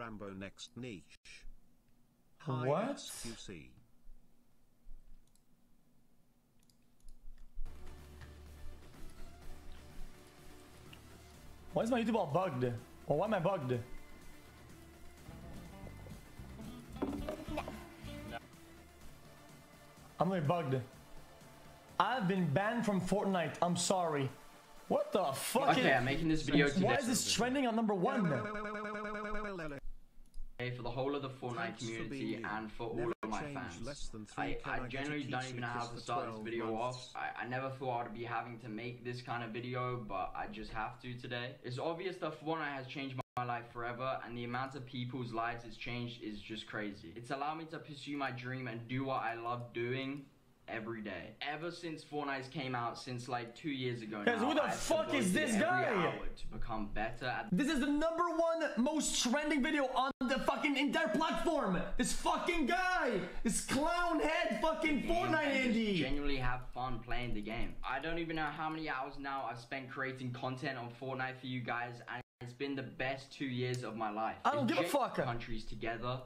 Rambo next niche. What? xQc. Why is my YouTube all bugged? Or why am I bugged? I'm really bugged. I've been banned from Fortnite. I'm sorry. What the fuck? Okay, I'm making this video today. Why is this trending on #1? For the whole of the Fortnite community and for all of my fans. I generally don't even know how to start this video off. I never thought I'd be having to make this kind of video, but I just have to today. It's obvious that Fortnite has changed my life forever, and the amount of people's lives it's changed is just crazy. It's allowed me to pursue my dream and do what I love doing every day. Ever since Fortnite came out, since like 2 years ago now, who the fuck is this guy? To become better at this is the #1 most trending video on the fucking entire platform. This fucking guy, this clown head fucking Fortnite Andy. Genuinely have fun playing the game. I don't even know how many hours now I've spent creating content on Fortnite for you guys, and it's been the best 2 years of my life. I don't give a fuck. Countries together.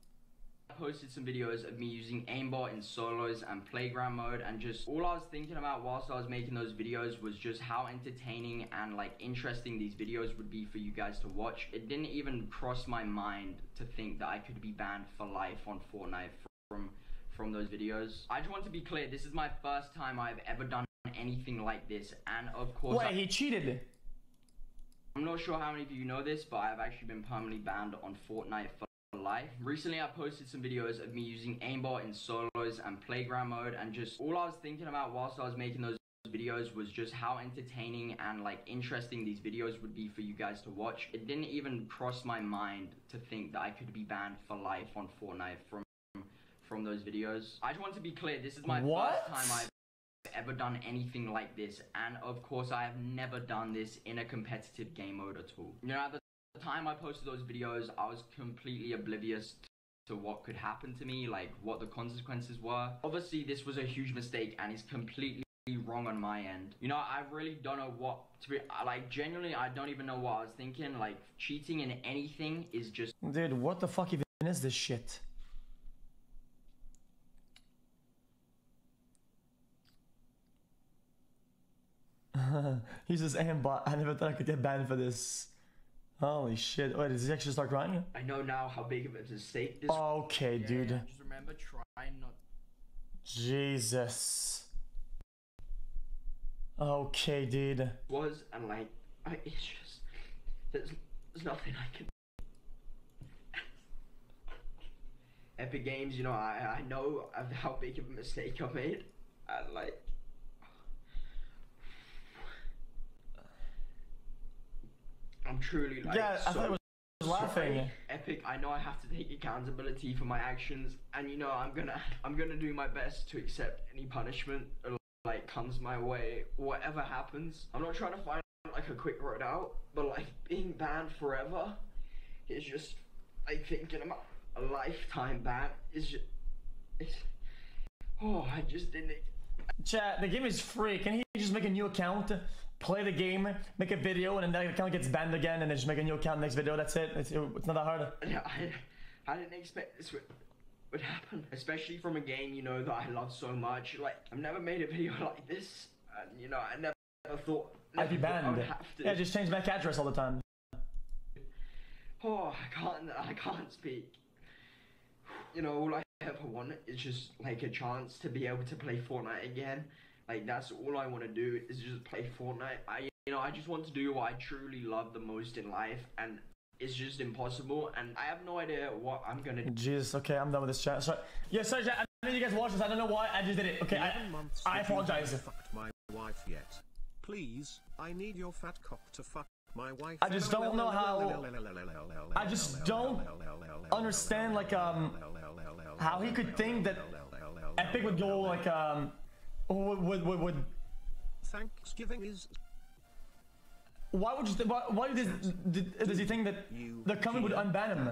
I posted some videos of me using aimbot in solos and playground mode, and just all I was thinking about whilst I was making those videos was just how entertaining and like interesting these videos would be for you guys to watch. It didn't even cross my mind to think that I could be banned for life on Fortnite from those videos. I just want to be clear, this is my first time I've ever done anything like this, and of course he cheated. I'm not sure how many of you know this, but I've actually been permanently banned on Fortnite for life. Recently I posted some videos of me using aimbot in solos and playground mode, and just all I was thinking about whilst I was making those videos was just how entertaining and like interesting these videos would be for you guys to watch. It didn't even cross my mind to think that I could be banned for life on Fortnite from those videos. I just want to be clear, this is my first time I've ever done anything like this, and of course I have never done this in a competitive game mode at all. You know, at the time I posted those videos, I was completely oblivious to what could happen to me, like what the consequences were. Obviously this was a huge mistake and it's completely wrong on my end. You know, I really don't know what to be, like genuinely I don't even know what I was thinking. Like cheating in anything is just... Dude, what the fuck even is this shit? He says aimbot. I never thought I could get banned for this. Holy shit. Wait, does he actually start crying? I know now how big of a mistake this okay, dude. Yeah, just remember, try not... Jesus. Okay, dude. Was, and like, it's just... There's nothing I can... Epic Games, you know, I know how big of a mistake I made. And like... I'm truly like, yeah, I thought it was laughing. Epic, I know I have to take accountability for my actions, and you know I'm gonna do my best to accept any punishment that like comes my way, whatever happens. I'm not trying to find like a quick road out, but like being banned forever is just like thinking about a lifetime ban is just I just didn't. Chat, the game is free. Can he just make a new account, play the game, make a video, and then that account gets banned again, and then just make a new account next video? That's it. It's not that hard. I didn't expect this would happen, especially from a game, you know, that I love so much. Like, I've never made a video like this, and you know, I never thought I'd be banned. I would have to. Yeah, just change back address all the time. Oh, I can't speak. You know, all I ever want is just like a chance to be able to play Fortnite again. Like, that's all I want to do is just play Fortnite. I just want to do what I truly love the most in life, and it's just impossible, and I have no idea what I'm gonna do. Jesus, okay, I'm done with this chat. Sorry. Yeah, sorry, chat. I know you guys watch this. I don't know why. I just did it. Okay, I apologize. Fucked my wife yet? Please, I need your fat cock to fuck my wife. I just don't know how. I just don't understand, like, how he could think that Epic would go, like, would Thanksgiving is... Why would you? Why does he think that the company would unban him?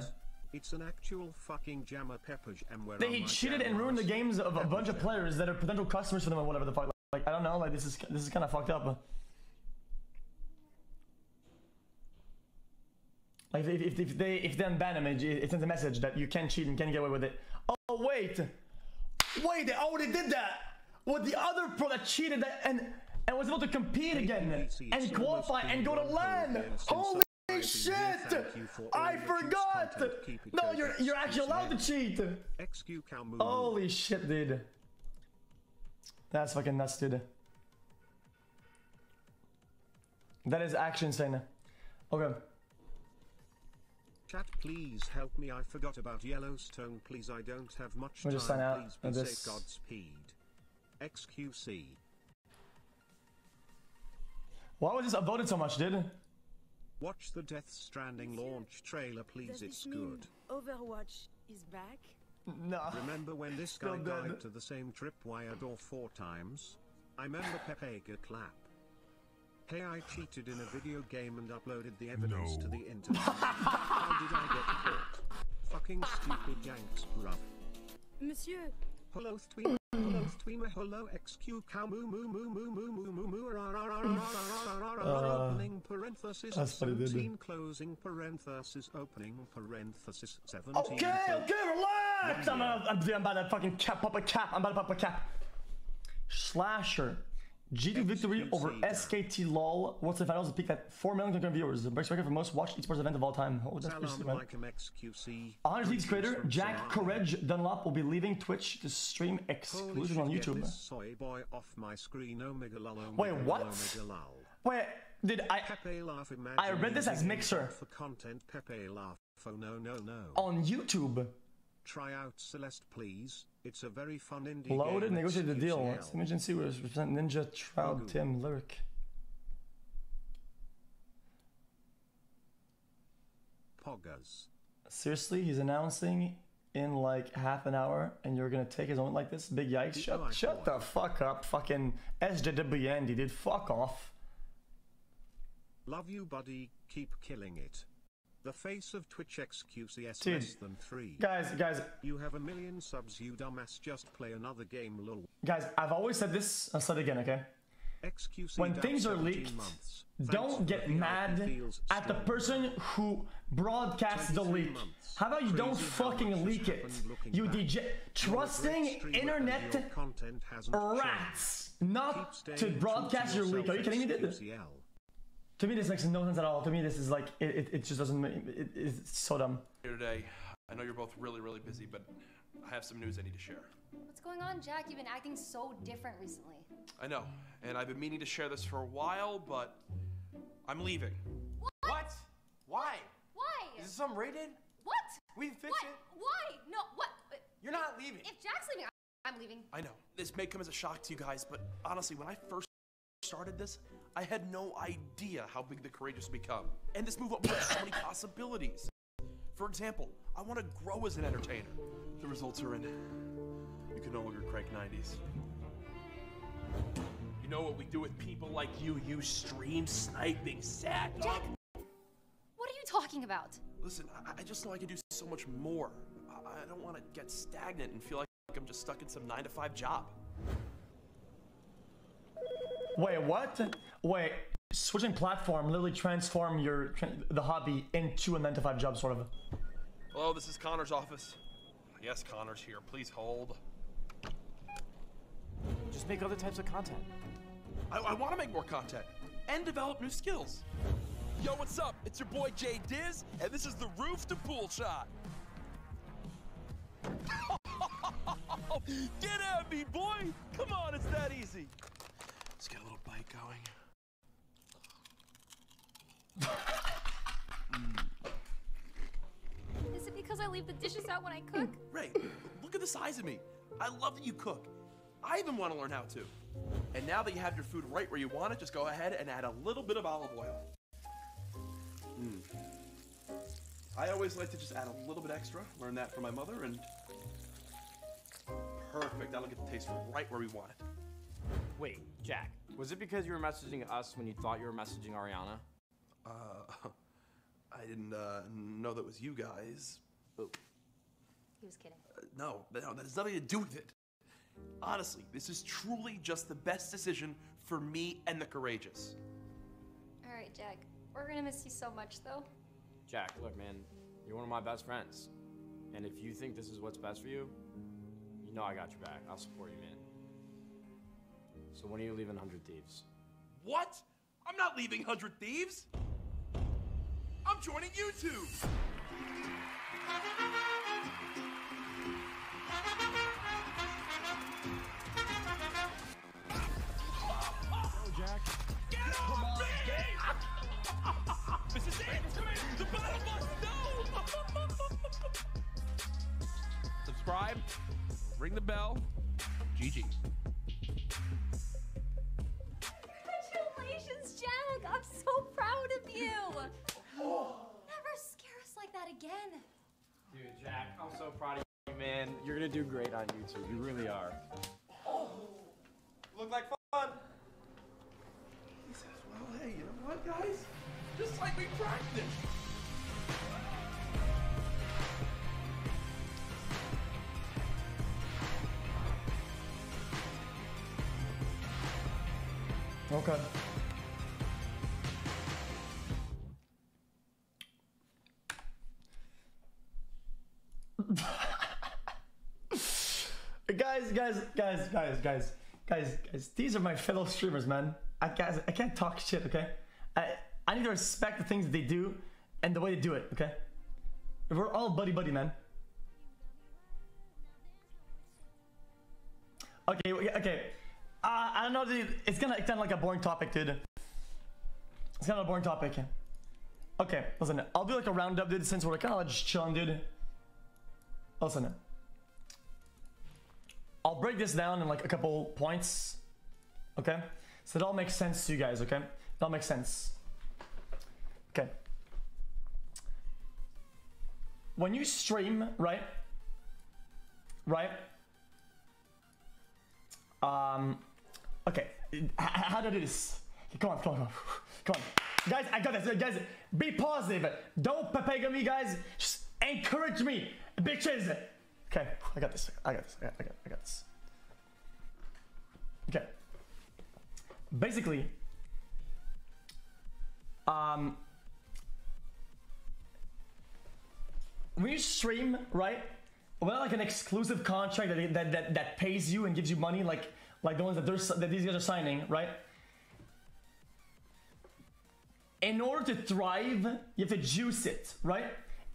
It's an actual fucking jammer pepper jam where he cheated and ruined the games of a bunch of players that are potential customers for them or whatever the fuck. Like, I don't know. Like, this is kind of fucked up. Like if they unban him, it sends a message that you can't cheat and can't get away with it. Oh wait, they already did that with the other pro that cheated and was able to compete again and qualify and go to LAN. Holy shit! I forgot. No, you're actually allowed to cheat. Holy shit, dude. That's fucking nuts, dude. That is actually insane. Okay. Chat, please help me. I forgot about Yellowstone. Please, I don't have much time. We'll just sign out Please of be this. safe. Godspeed. xQc. Why was this upvoted so much, dude? Watch the Death Stranding launch trailer, please. It's good. Overwatch is back? No. Remember when this guy died to the same tripwire door 4 times? I remember Pepe clap. Hey, I cheated in a video game and uploaded the evidence to the internet. How did I get caught? Fucking stupid yanks, bruv. Monsieur. Hello, streamer. Hello, streamer. Hello, xQcOW. Moo moo moo moo moo moo moo moo. Opening parenthesis 17, closing parenthesis, opening parenthesis 17. Okay, relax. I'm about to fucking pop a cap. I'm about to pop a cap. Slasher. G2 victory over SKT LOL. What's the finals? Peaked at 4 million concurrent viewers. The breaks record for most watched esports event of all time. Oh, that's pretty sick, man. 100 Leagues creator Jack Courage Dunlop will be leaving Twitch to stream exclusively on YouTube. Soy boy off my screen. Wait, what? Wait, did I read this as Mixer. For content, Pepe laugh. Oh no. On YouTube. Try out Celeste, please. It's a very fun indie Loaded, game. negotiate the deal. Emergency was represent Ninja Trout Tim Lyric. Poggers. Seriously, he's announcing in like half an hour, and you're gonna take his own like this? Big yikes! Shut the fuck up, fucking SJW Andy, dude. Fuck off. Love you, buddy. Keep killing it. The face of Twitch xQcs Dude, less than 3. Guys. You have 1 million subs, you dumbass. Just play another game, lol. Guys, I've always said this. I'll say it again, okay? xQc when things are leaked, don't get mad at the person who broadcasts the leak. How about you don't fucking leak it? You trusting internet rats not to broadcast your leak. Are you kidding me, dude? To me, this makes no sense at all. To me, this is like, it just doesn't, it's so dumb. Here today, I know you're both really busy, but I have some news I need to share. What's going on, Jack? You've been acting so different recently. I know, and I've been meaning to share this for a while, but I'm leaving. What? Why? Why? Is this something rated? What? We can fix what? it. Why? No, what? You're not leaving. If Jack's leaving, I'm leaving. I know, this may come as a shock to you guys, but honestly, when I first started this, I had no idea how big the Courageous would become. And this move opens up so many possibilities. For example, I want to grow as an entertainer. The results are in. You can no longer crank 90s. You know what we do with people like you stream sniping, sack Jack, what are you talking about? Listen, I just know I can do so much more. I don't want to get stagnant and feel like I'm just stuck in some 9-to-5 job. Wait, what? Wait, switching platform literally transform the hobby into a 9-to-5 job, sort of. Hello, this is Connor's office. Yes, Connor's here. Please hold. Just make other types of content. I want to make more content and develop new skills. Yo, what's up? It's your boy Jay Diz, and this is the roof to pool shot. Get at me, boy! Come on, it's that easy. Let's get a little bite going. Is it because I leave the dishes out when I cook? Ray, look at the size of me. I love that you cook. I even want to learn how to. And now that you have your food right where you want it, just go ahead and add a little bit of olive oil. I always like to just add a little bit extra. Learned that from my mother, and perfect. That'll get the taste right where we want it. Wait, Jack, was it because you were messaging us when you thought you were messaging Ariana? I didn't know that was you guys. Oh. He was kidding. No, that has nothing to do with it. Honestly, this is truly just the best decision for me and the Courageous. All right, Jack. We're gonna miss you so much, though. Jack, look, man, you're one of my best friends. And if you think this is what's best for you, you know I got your back. I'll support you, man. So when are you leaving 100 Thieves? What? I'm not leaving 100 Thieves. I'm joining YouTube. Jack. Get off me! This is it! The battle bus! No! Subscribe, ring the bell, GG. Congratulations, Jack! I'm so proud of you! Never scare us like that again. Dude, Jack, I'm so proud of you, man. You're gonna do great on YouTube. You really are. Look like fun. He says, well, hey, you know what, guys? Just like we practiced. Okay. Guys, these are my fellow streamers, man. I can't talk shit, okay? I need to respect the things that they do and the way they do it, okay? We're all buddy, man. Okay. I don't know, dude. It's kind of like a boring topic, dude. It's kind of a boring topic. Okay, listen. I'll do like a roundup, dude, since we're kind of just chilling, dude. Listen. I'll break this down in like a couple points. Okay? So it all makes sense to you guys, okay? It all makes sense. Okay. When you stream, right? Okay. How do I do this? Okay, come on. Guys, I got this. Guys, be positive. Don't pepega me, guys. Just encourage me, bitches. Okay, I got this. I got this. Okay. Basically, when you stream, right? Well, like an exclusive contract that pays you and gives you money, like the ones that these guys are signing, right? In order to thrive, you have to juice it, right?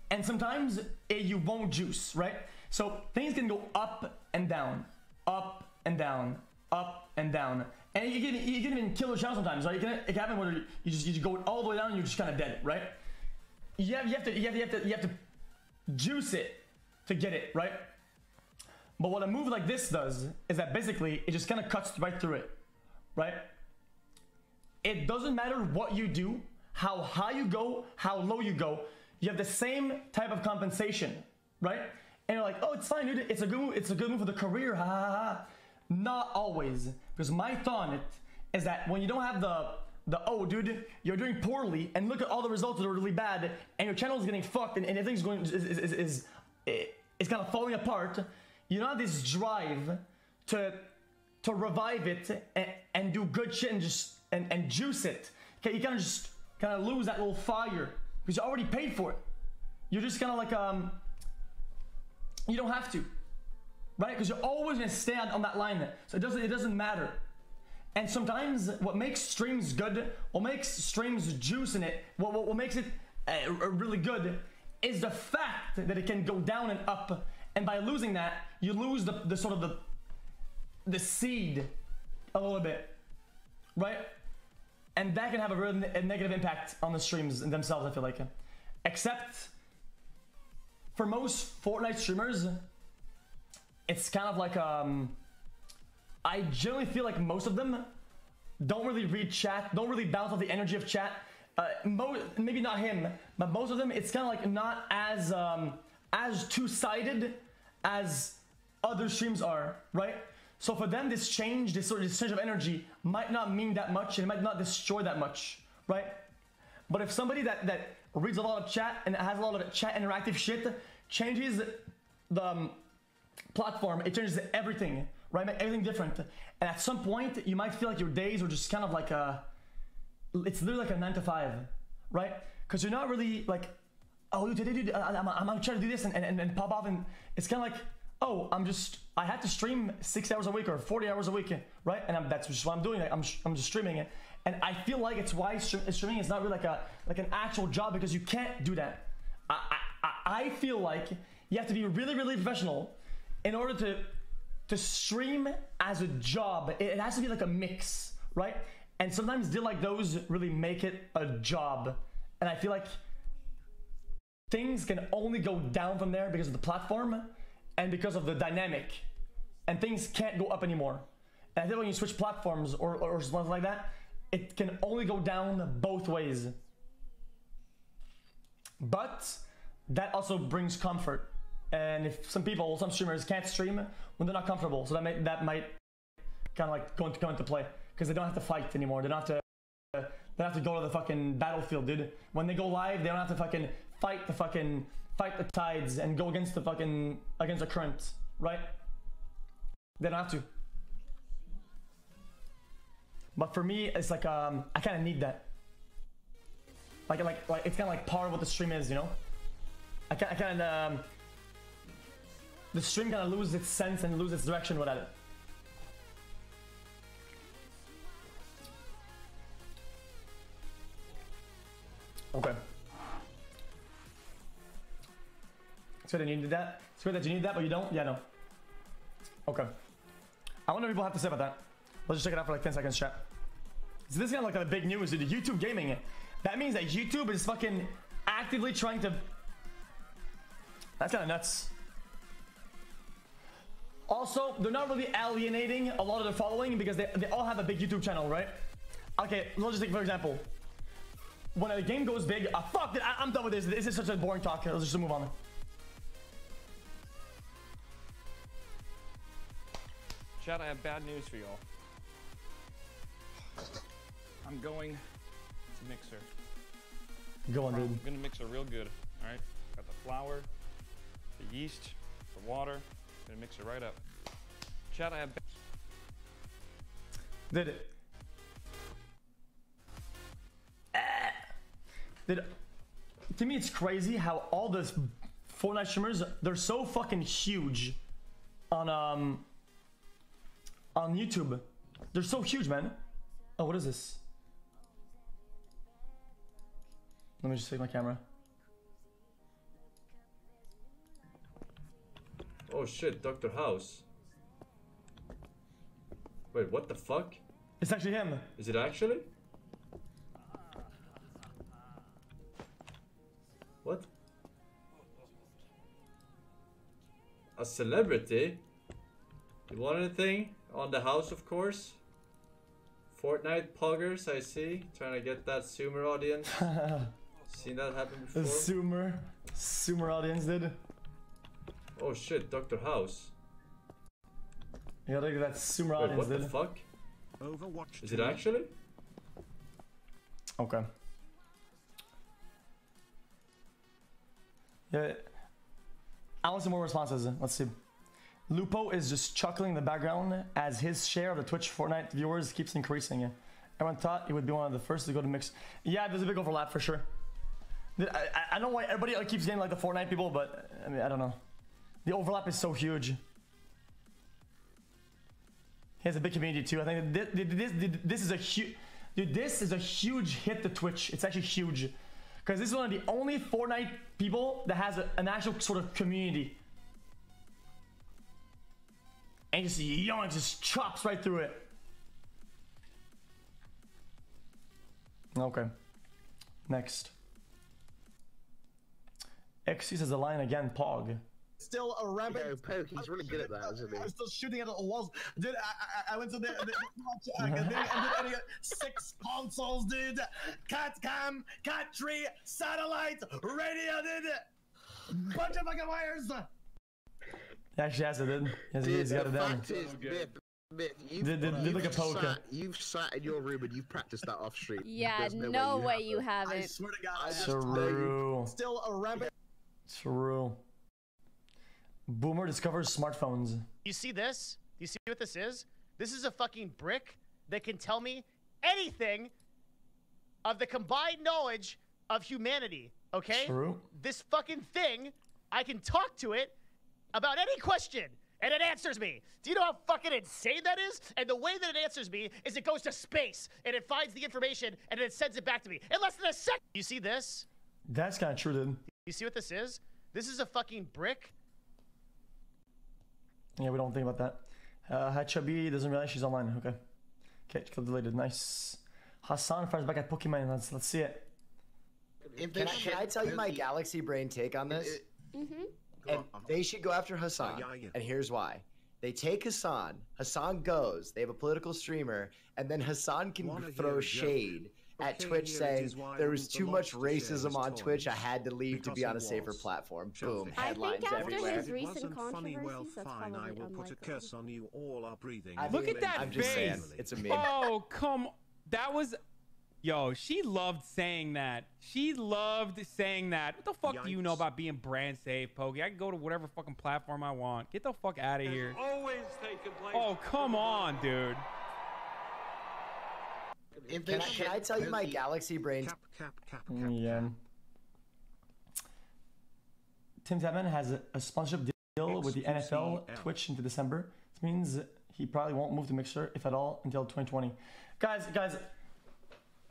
And sometimes you won't juice, right? So things can go up and down, up and down, up and down. And you can even kill your channel sometimes, right? It can happen where you just go all the way down and you're just kind of dead, right? You have to juice it to get it, right? But what a move like this does is that basically it just kind of cuts right through it, right? It doesn't matter what you do, how high you go, how low you go, you have the same type of compensation, right? And you're like, oh, it's fine, dude. It's a good move for the career, ha ha ha. Not always, because my thought on it is that when you don't have the oh, dude, you're doing poorly, and look at all the results that are really bad, and your channel is getting fucked, and everything's going is kind of falling apart. You don't have this drive to revive it and do good shit and just and juice it. Okay, you kind of lose that little fire because you already paid for it. You're just kind of like you don't have to, right? Because you're always gonna stay on that line. So it doesn't matter. And sometimes what makes streams good, what makes streams juice in it, what makes it really good is the fact that it can go down and up. And by losing that, you lose the sort of the seed a little bit, right? And that can have a negative impact on the streams themselves, I feel like. Except for most Fortnite streamers, it's kind of like I generally feel like most of them don't really read chat, don't really bounce off the energy of chat. Maybe not him, but most of them, it's kind of like not as two-sided as other streams are, right? So for them, this change of energy might not mean that much, and it might not destroy that much, right? But if somebody that reads a lot of chat and has a lot of chat interactive shit changes the platform, it changes everything, right? Everything different. And at some point, you might feel like your days are just kind of like it's literally like a 9 to 5, right? Because you're not really like oh, dude, I'm trying to do this and pop off, and it's kind of like, oh, I had to stream 6 hours a week or 40 hours a week, right? And that's just what I'm doing. Like, I'm just streaming it, and I feel like it's why streaming is not really like an actual job, because you can't do that. I feel like you have to be really, really professional in order to stream as a job. It has to be like a mix, right? And sometimes deals like those really make it a job. And I feel like things can only go down from there because of the platform and because of the dynamic. And things can't go up anymore. And I think when you switch platforms or something like that, it can only go down both ways. But that also brings comfort. And if some streamers can't stream when they're not comfortable, so that might kind of like go into play, because they don't have to fight anymore. They don't have to go to the fucking battlefield, dude. When they go live, they don't have to fucking fight the tides and go against the current, right? They don't have to. But for me, it's like I kind of need that. Like it's kind of like part of what the stream is, you know. The stream kind of loses its sense and loses its direction without it. Okay. It's good that you need that. It's good that you need that, but you don't? Yeah, no. Okay. I wonder what people have to say about that. Let's just check it out for like 10 seconds, chat. So this is kind of like a big news, dude. YouTube gaming. That means that YouTube is fucking actively trying to... That's kind of nuts. Also, they're not really alienating a lot of their following because they all have a big YouTube channel, right? Okay, let's just take for example. When a game goes big, fuck it, I'm done with this. This is such a boring talk. Let's just move on. Chat, I have bad news for y'all. I'm going to mixer. Go on, dude. I'm gonna mix it real good. All right, got the flour, the yeast, the water. Gonna mix it right up. Chat, I have. Did it? To me, it's crazy how all the Fortnite streamers, they're so fucking huge on YouTube. They're so huge, man. Oh, what is this? Let me just take my camera. Oh shit, Dr. House. Wait, what the fuck? It's actually him. Is it actually? What? A celebrity? You want anything? On the house, of course. Fortnite poggers, I see. Trying to get that Zoomer audience. Seen that happen before? The Zoomer audience did. Oh shit, Dr. House. You gotta look at that Zoomer audience what did. The fuck? Overwatch. Is it actually? Okay. Yeah. I want some more responses. Let's see. Lupo is just chuckling in the background as his share of the Twitch Fortnite viewers keeps increasing. Everyone thought he would be one of the first to go to mix. Yeah, there's a big overlap for sure. I don't know why everybody keeps getting like the Fortnite people, but I mean, I don't know. The overlap is so huge. He has a big community too. I think this is a huge... Dude, this is a huge hit to Twitch. It's actually huge. Because this is one of the only Fortnite people that has an actual sort of community. And just yawn, just chops right through it. Okay. Next. xQc says the line again, Pog. Still a rabbit. Yeah, Poke, he's really good at that, isn't he? I'm still shooting at the walls. Dude, I went to the and then 6 consoles, dude. Cat cam, cat tree, satellite, radio, dude. Bunch of fucking wires. He actually has it, dude. He's got it down. Did like a poker. You've sat in your room and you've practiced that off stream. Yeah, no way you haven't. I swear to God. True. Still a rabbit. True. Boomer discovers smartphones. You see this? You see what this is? This is a fucking brick that can tell me anything of the combined knowledge of humanity. Okay? True. This fucking thing, I can talk to it about any question, and it answers me. Do you know how fucking insane that is? And the way that it answers me is it goes to space, and it finds the information, and then it sends it back to me in less than a second. You see this? That's kind of true, dude. You see what this is? This is a fucking brick. Yeah, we don't think about that. Hi Chubby doesn't realize she's online. Okay. Okay, kill deleted. Nice. Hassan fires back at Pokemon. Let's see it. Can I tell you my galaxy brain take on this? And they should go after Hassan. And here's why. They take Hassan. Hassan goes. They have a political streamer, and then Hassan can throw shade at Twitch saying there was too much racism on Twitch. I had to leave to be on a safer platform. Boom. Headlines everywhere. If it wasn't funny, well, fine. I will put a curse on you. All are breathing. Look at that I'm just saying, face. it's a meme. Oh, come. That was. Yo, she loved saying that. She loved saying that. What the fuck do you know about being brand safe, Pokey? I can go to whatever fucking platform I want. Get the fuck out of here. Always taking place. Oh, come on, dude. Can I tell you my galaxy brain? Yeah. Tim Tadman has a sponsorship deal with the NFL Twitch into December. This means he probably won't move to Mixer, if at all, until 2020. Guys,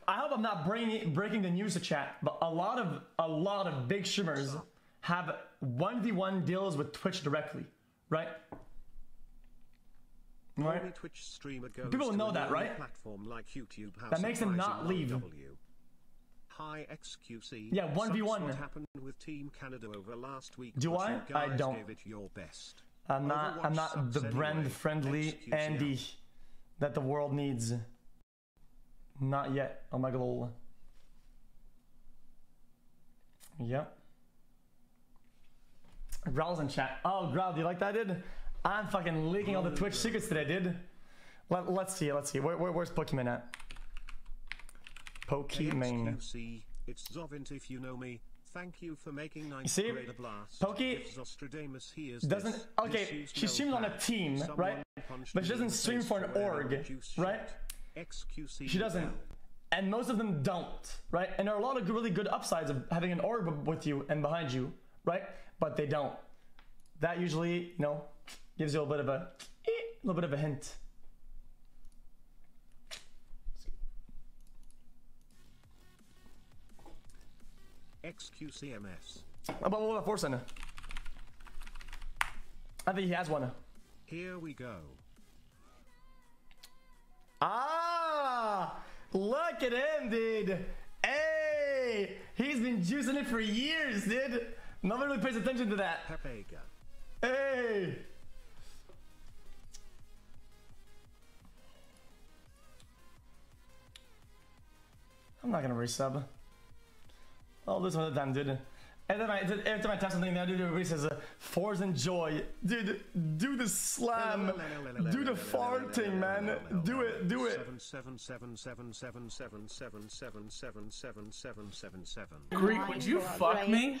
I hope I'm not breaking the news to chat, but a lot of big streamers have 1v1 deals with Twitch directly, right? Right? Twitch streamer goes People know that, right? Platform like YouTube, that makes them not leave. Hi xQc. Yeah, 1v1. What happened with Team Canada over last week? Do I? I don't. Gave it your best. I'm not the brand friendly Andy that the world needs. Not yet. Oh my god. Yep. Growl's in chat. Oh, Growl, do you like that, dude? I'm fucking leaking all the Twitch secrets today, dude. Let's see. Where's Pokemon at? Pokemon. xQc, it's Zovint if you know me. Thank you for making 9th see, grade a blast. Pokey doesn't. Okay, she streams on a team, right? But she doesn't stream for an org, right? xQc. She doesn't. And most of them don't, right? And there are a lot of really good upsides of having an org with you and behind you, right? But they don't. That usually, you know, gives you a little bit of a hint. xQcMS. About what about Forsen? I think he has one. Here we go. Ah! Look at him, dude! Hey! He's been juicing it for years, dude! Nobody really pays attention to that. Pepega. Hey! I'm not gonna resub. I'll do some other time, dude. Every time I tap something there, dude, everybody says, Force and Joy. Dude, do the slam. Do the farting, man. Do it. 777777777777777. Greek, would you fuck me?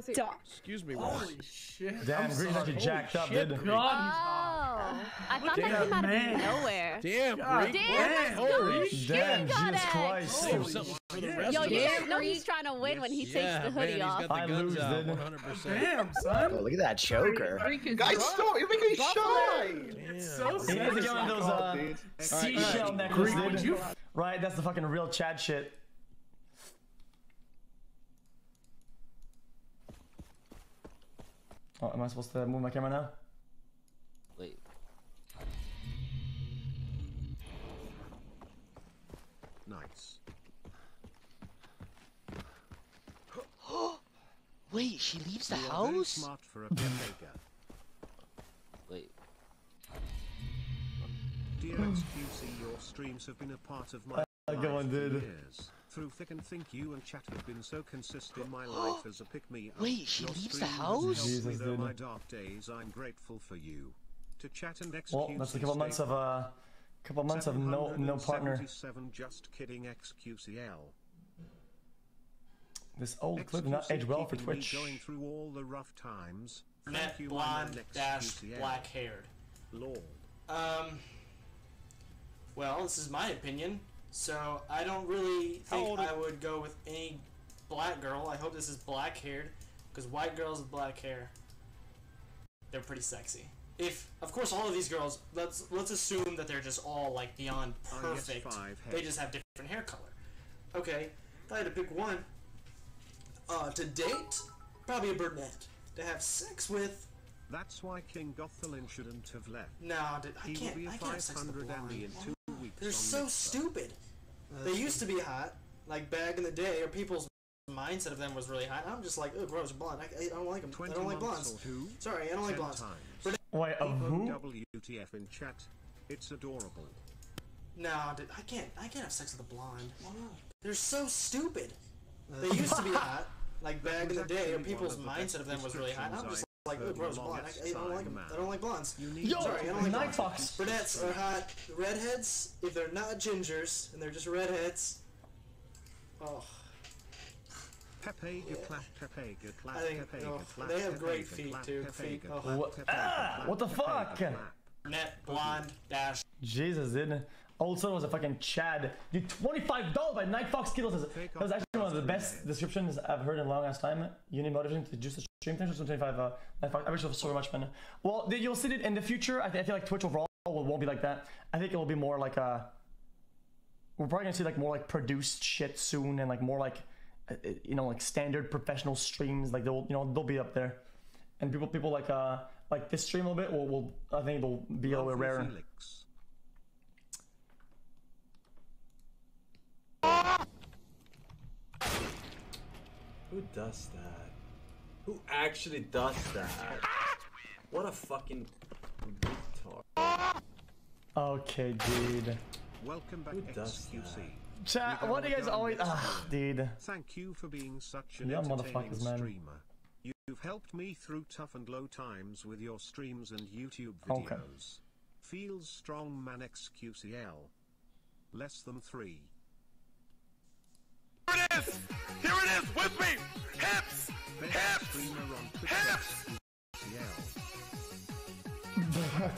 Excuse me. Holy shit. Damn, Greek's actually jacked up, dude. Oh, I thought that came out of nowhere. Damn, Greek. Damn, let's go. Damn, Jesus Christ. Yo, you guys know he's trying to win when he takes the hoodie off. I lose, dude. 100%. Damn, son. Oh, look at that choker. Guys, stop! You're making me shy! So He needs to get one of those seashell necklaces, dude. Right, that's the fucking real Chad shit. Oh, am I supposed to move my camera now? Wait. Nice. Wait, she leaves the You are very house? smart for a Pepega. Wait. Dear xQc, your streams have been a part of my life go on, for dude. years. Through thick and think, you and chat have been so consistent in my life as a pick-me-up. Wait, she Your leaves the streams house? helped me Jesus, through dude. my dark days. I'm grateful for you. To chat and xQc. Well, that's a couple months of no partner. 777, just kidding, xQcL. This old clip did not age well for Keeping me Twitch. Going through all the rough times. Net Thank you, blonde my dash xQcL. black haired. Lord. Well, this is my opinion. So I don't really think I would go with any black girl. I hope this is black haired, because white girls with black hair, they're pretty sexy. If, of course, all of these girls, let's assume that they're just all like beyond perfect. They just have different hair color. Okay, if I had to pick one, to date, probably a brunette. To have sex with. That's why King Gothelin shouldn't have left. No, I can't have sex with the blonde. in 2 weeks. They're so stupid. They used to be hot, like back in the day, or people's mindset of them was really hot. I'm just like, oh, gross, blonde. I don't like them. I don't like blondes. Sorry, I don't like blondes. Wait, who? WTF in chat. It's adorable. No, dude, I can't have sex with a blonde. They're so stupid. They used to be hot, like back in the day, or people's mindset of them was really hot. I'm just like, oh, gross, blonde. I don't like them. I don't like blondes. Yo, sorry, I don't like Night blondes. Fox. Brunettes are hot. Redheads, if they're not gingers and they're just redheads, oh. Pepe clap, Pepe clap, I think they have great feet too. What the fuck? Net blonde dash. Jesus, dude. Old son was a fucking Chad. Dude, $25 by Night Fox Kilos. That was actually one of the best descriptions I've heard in a long ass time. You need motivation to juice the stream. Thanks for 25. Night Fox. I wish it was so much, man. Well, you'll see it in the future. I feel like Twitch overall won't be like that. I think it'll be more like we're probably gonna see like more like produced shit soon, and like more like like standard professional streams. Like they'll be up there, and people like this stream a little bit will I think it'll be a little bit rarer. Who does that? Who actually does that? What a fucking retard. Okay, dude. Welcome back, xQc. Chat, what do you guys always... dude. Thank you for being such an Yeah, entertaining motherfuckers, man. streamer. You've helped me through tough and low times with your streams and YouTube videos. Okay. Feels strong, man. xQcL. Less than 3. Here it is! Here it is! With me! Hips! Hips! Hips!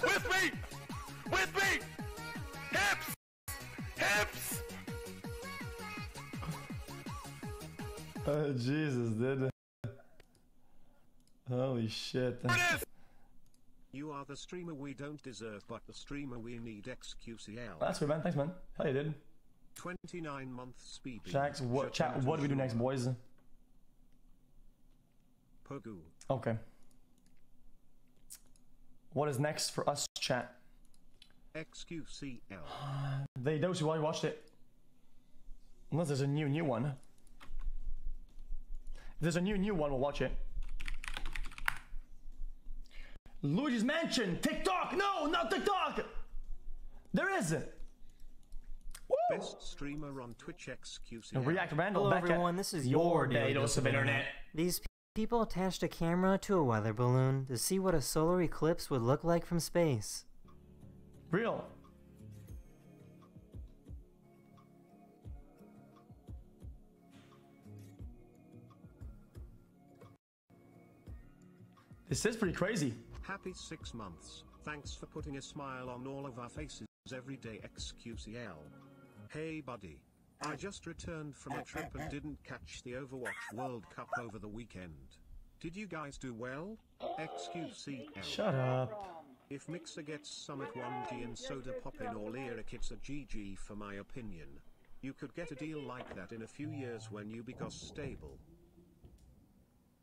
With me! With me! Hips! Hips! Oh, Jesus, dude. Holy shit. You are the streamer we don't deserve, but the streamer we need. xQcL. That's good, man. Thanks, man. Hell, you did. 29 months speed. Chat, what do we do next, boys? Pogu. Okay. What is next for us, chat? xQcL. They those who already watched it. Unless there's a new one. If there's a new one, we'll watch it. Luigi's Mansion! TikTok! No, not TikTok! There is! Woo! Best streamer on Twitch. xQcL. React Randall. Hello back everyone, this is your daily dose of internet. These people attached a camera to a weather balloon to see what a solar eclipse would look like from space. Real. This is pretty crazy. Happy 6 months. Thanks for putting a smile on all of our faces every day. xQcL. Hey buddy. I just returned from a trip and didn't catch the Overwatch World Cup over the weekend. Did you guys do well? xQcL. Shut up. If Mixer gets Summit 1G and Soda Pop in or Lyric, it's a GG for my opinion. You could get a deal like that in a few years when you become stable.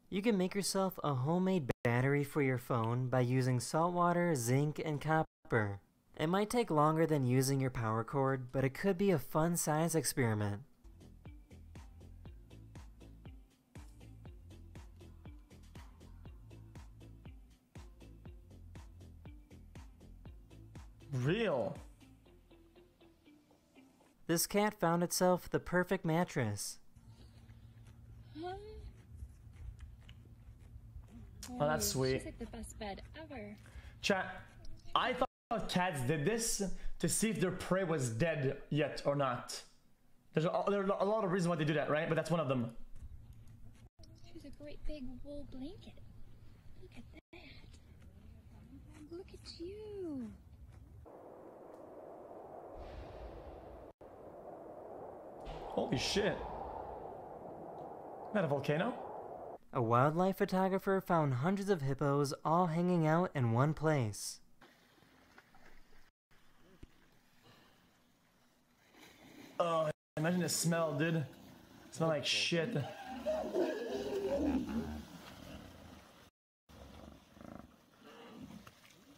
You can make yourself a homemade battery for your phone by using salt water, zinc, and copper. It might take longer than using your power cord, but it could be a fun science experiment. Real. This cat found itself the perfect mattress. Oh, that's sweet. She's like the best bed ever. Chat, I thought cats did this to see if their prey was dead yet or not. There are a lot of reasons why they do that, right? But that's one of them. She's a great big wool blanket. Look at that. Look at you. Holy shit. Not a volcano? A wildlife photographer found hundreds of hippos all hanging out in one place. Oh, imagine the smell, dude. Smell like shit.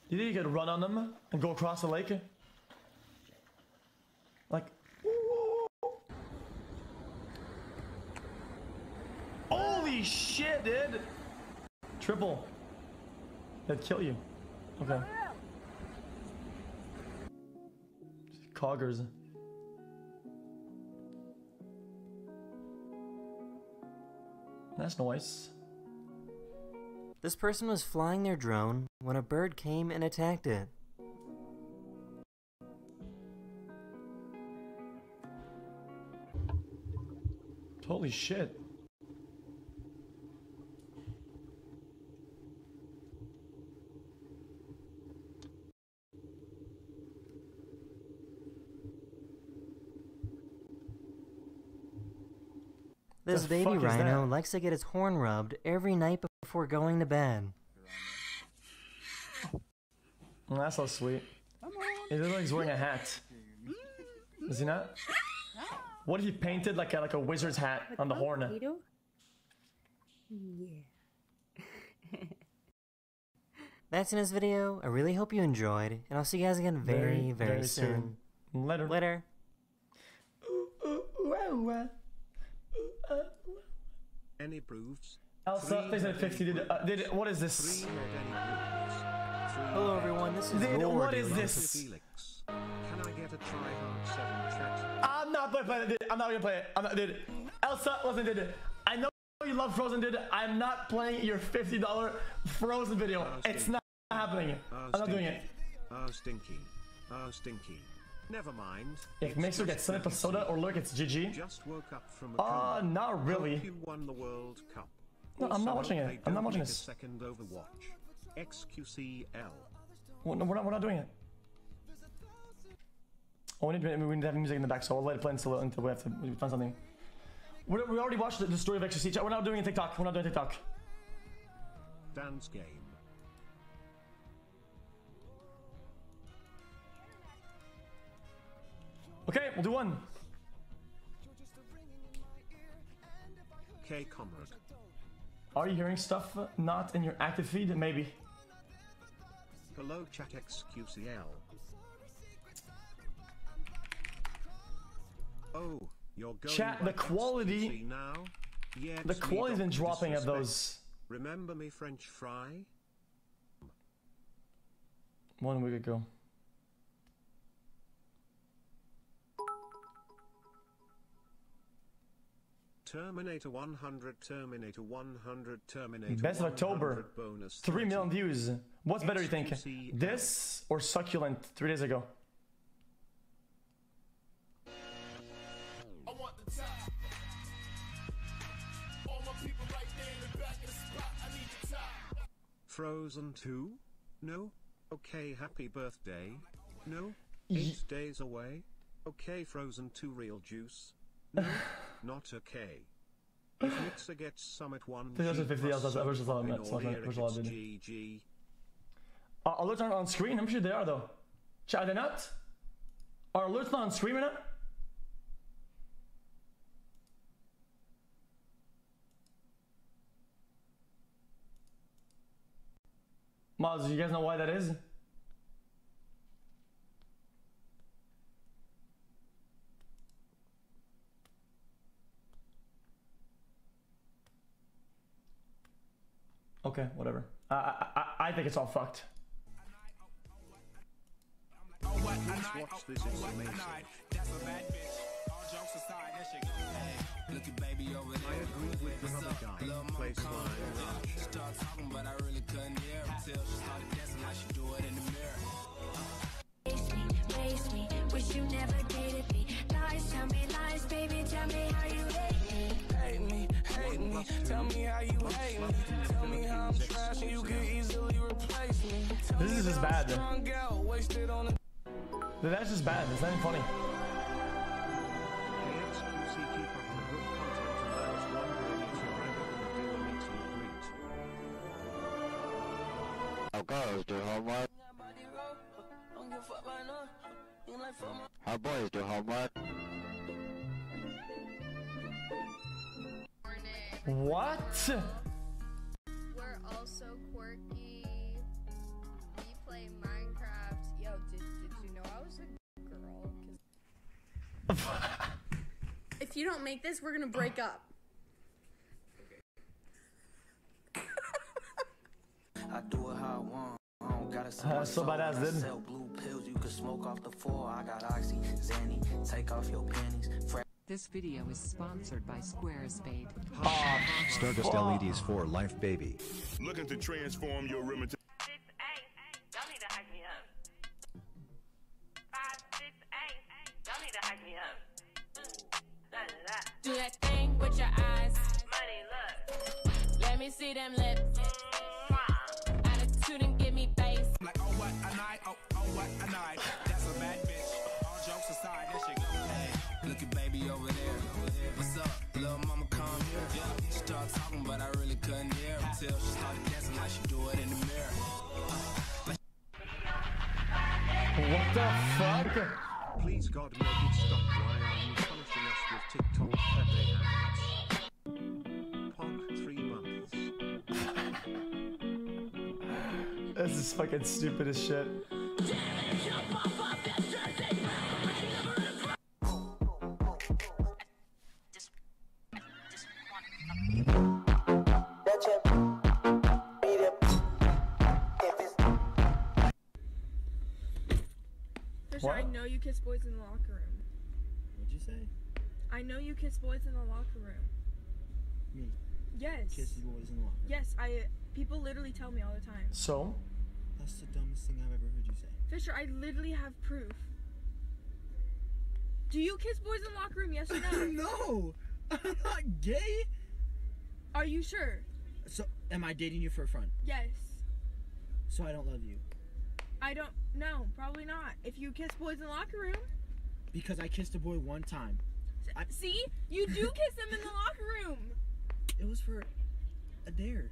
You think you could run on them and go across the lake? Like, holy shit, dude! Triple. That'd kill you. Okay. Coggers. That's nice. This person was flying their drone when a bird came and attacked it. Holy shit. This baby rhino likes to get its horn rubbed every night before going to bed. Oh, that's so sweet. He looks like he's wearing a hat. Is he not? What if he painted like a wizard's hat on the horn? Yeah. That's in this video. I really hope you enjoyed, and I'll see you guys again very soon. Later. Any proofs? Elsa, they said 50. What is this? Hello everyone, this is What is this? Felix. Can I get a try hard 7 chat? I'm not playing it, dude. I'm not gonna play it. I'm not, dude. Elsa, listen, dude. I know you love Frozen, dude. I'm not playing your $50 Frozen video. It's not happening. I'm not doing it. Oh, stinky. Oh, stinky. Never mind. If Mixer gets sent up a soda or look, it's GG. Just woke up from a coma. Not really. Hope you won the World Cup. No, I'm not watching it. They I'm not don't watching make this. A second Overwatch. xQcOW. Well, no, we're not doing it. Oh, we need to have music in the back, so I'll let it play until we have to find something. We already watched the story of xQc. We're not doing it TikTok. We're not doing TikTok. Dance game. Okay, we'll do one. K Comrade. Are you hearing stuff not in your active feed? Maybe. Hello chat xQcL. Oh, you're going chat, the quality now? Yeah, the quality's been dropping at those. Remember me French fry? 1 week ago. Terminator 100, Terminator 100, Terminator Best of October. Bonus 3 million views. What's better, you think? This or Succulent 3 days ago? Frozen 2? No? Okay, happy birthday? No? 8 days away? Okay, Frozen 2 real juice? No? Not okay. If Mixer gets Summit 1, GG. Alerts aren't on screen? I'm sure they are though. Chat, are they not? Are alerts not on screen right now? Moz, you guys know why that is? Okay, whatever. I think it's all fucked. Please watch this, it's amazing. I agree with the other guy. Plays Waste me, wish you never dated me. Lies, tell me lies, baby, tell me how you hate me. Hate me, tell me how you hate me. Tell me how I'm trash and you could easily replace me. This is just bad. That's just bad, it's not even funny. xQc keep up the good content, and I was wondering if you girls do homework? How boys do homework? What? We're also quirky. We play Minecraft. Yo, did you know I was a girl? If you don't make this, we're gonna break up. I do it how I want. I don't gotta sell so badass, dude. sell blue pills. You can smoke off the floor. I got Oxy, Zanny. Take off your panties. This video is sponsored by Squarespace. Stardust LEDs for life, baby. Looking to transform your room into. Y'all need to hype me up. 5, 6, 8. Y'all need to hype me up. Do that thing with your eyes. Money, look. Let me see them lips. Attitude and give me face. I'm like, oh what a night, oh what a night. That's a bad bitch. All jokes aside, that shit go. Hey, look at baby over there. What's up, little mama, come here. She started talking, but I really couldn't hear until she started dancing like she do it in the mirror. What the fuck? Please God, make it stop. Why are you punishing us with TikTok Pepe hacks? Pog 3 months. This is fucking stupid as shit. Fisher, I know you kiss boys in the locker room. What'd you say? I know you kiss boys in the locker room. Me? Yes. Kissing boys in the locker room. Yes, people literally tell me all the time. So? That's the dumbest thing I've ever heard you say. Fisher, I literally have proof. Do you kiss boys in the locker room, yes or no? No! I'm not gay! Are you sure? So, am I dating you for a friend? Yes. So I don't love you? I don't, no, probably not. If you kiss boys in the locker room. Because I kissed a boy one time. See? You do kiss them in the locker room. It was for a dare.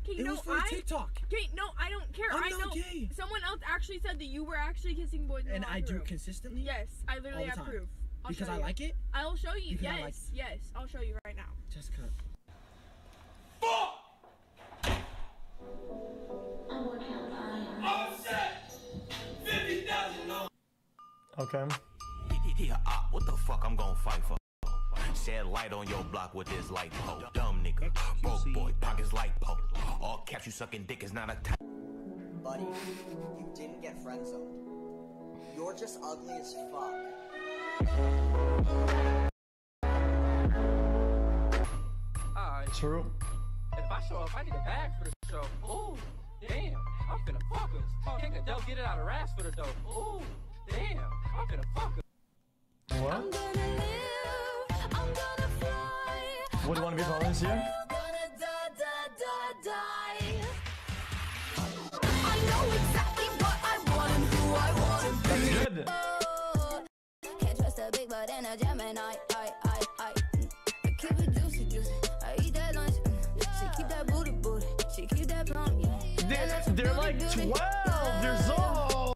Okay, It was for a TikTok. Okay, no, I don't care. I'm I not know. gay. Someone else actually said that you were actually kissing boys in the And locker I do room. consistently? Yes, I literally All the have time. proof. I'll Because show I you. like it? I'll show you. Because I Yes, like yes, I'll show you right now. Jessica. Okay. He a op, what the fuck I'm gonna fight for? Shed light on your block with this light pole. Dumb nigga, broke boy, pockets light pole. All caps, you sucking dick is not a time. Buddy, you didn't get friend zoned. You're just ugly as fuck. True. If I show up, I need a bag for the show. Ooh, damn, I'm finna fuck us. Take a dope, get it out of rats for the dope. Ooh, damn, I'm finna fuck us. What? What do you want to be calling this year? That's good. Can't trust a big butt and a Gemini. Keep it juicy, juicy. I eat that lunch. She keep that booty, booty. She keep that plump. They're like 12 years old.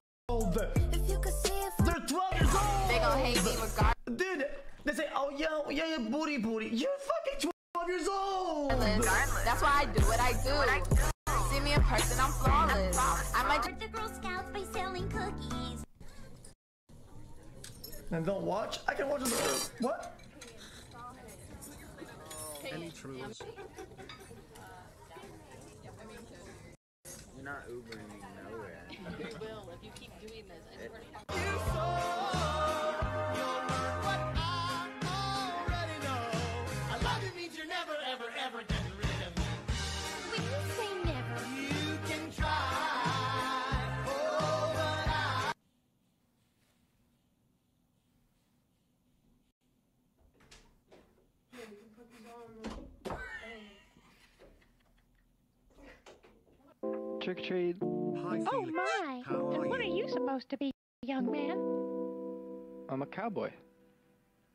If you could see it, they're 12 years old. They gon' hate me regardless. Dude, they say, oh yeah, booty. You're fucking 12 years old. That's why I do what I do. See me in person, I'm flawless. I might the Girl Scouts by selling cookies. And don't watch? I can watch this. What? Any truths? You're not Ubering me nowhere. You will if you keep doing this. I swear to When you say never, you can try. Trick or treat. Hi, Oh Felix. my! How And are what are you? you supposed to be, young man? I'm a cowboy.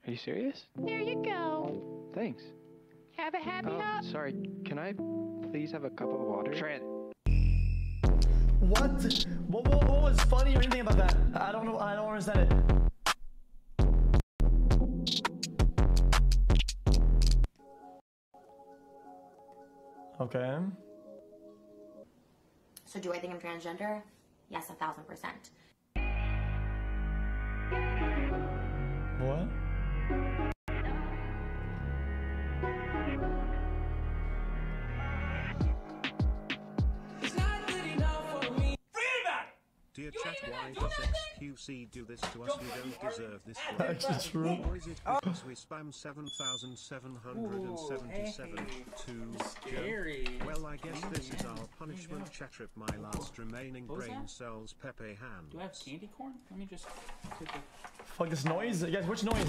Are you serious? There you go. Thanks. Have a happy hop. Sorry, can I please have a cup of water? Trent. What? What was funny or anything about that? I don't know. I don't understand it. Okay. So do I think I'm transgender? Yes, 1000%. What? Dear chat, why does xQc do this to us? We don't deserve this. Actually true. Or is it because we spam 7,777 to scary. Well, I guess this is our punishment. Chatrip, my last remaining brain cells, Pepe hand. Do I have candy corn? Let me just take a... Fuck this noise? Guys, which noise?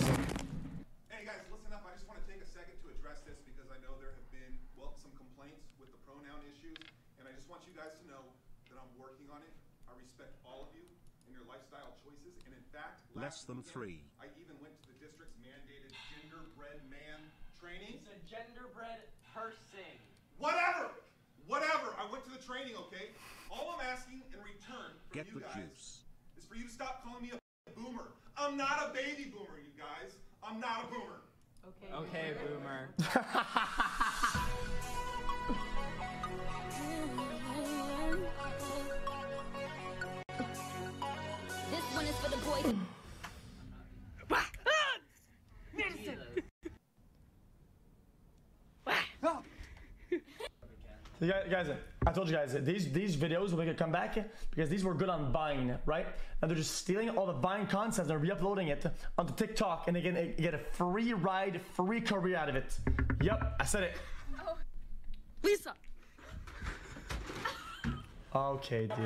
Hey guys, listen up. I just want to take a second to address this because I know there have been, well, some complaints with the pronoun issues, and I just want you guys to know that I'm working on it. I respect all of you and your lifestyle choices, and in fact, less than 3. I even went to the district's mandated genderbread man training. It's a genderbread person. Whatever! Whatever! I went to the training, okay? All I'm asking in return from Get you the guys juice. is for you to stop calling me a boomer. I'm not a baby boomer, you guys. I'm not a boomer. Okay, boomer. This one is for the boys. So guys, I told you guys these videos will make a comeback because these were good on Vine, right? And they're just stealing all the Vine content and they're re-uploading it onto TikTok, and they get a free ride, free career out of it. Yep, I said it. Oh. Lisa. Okay, dude.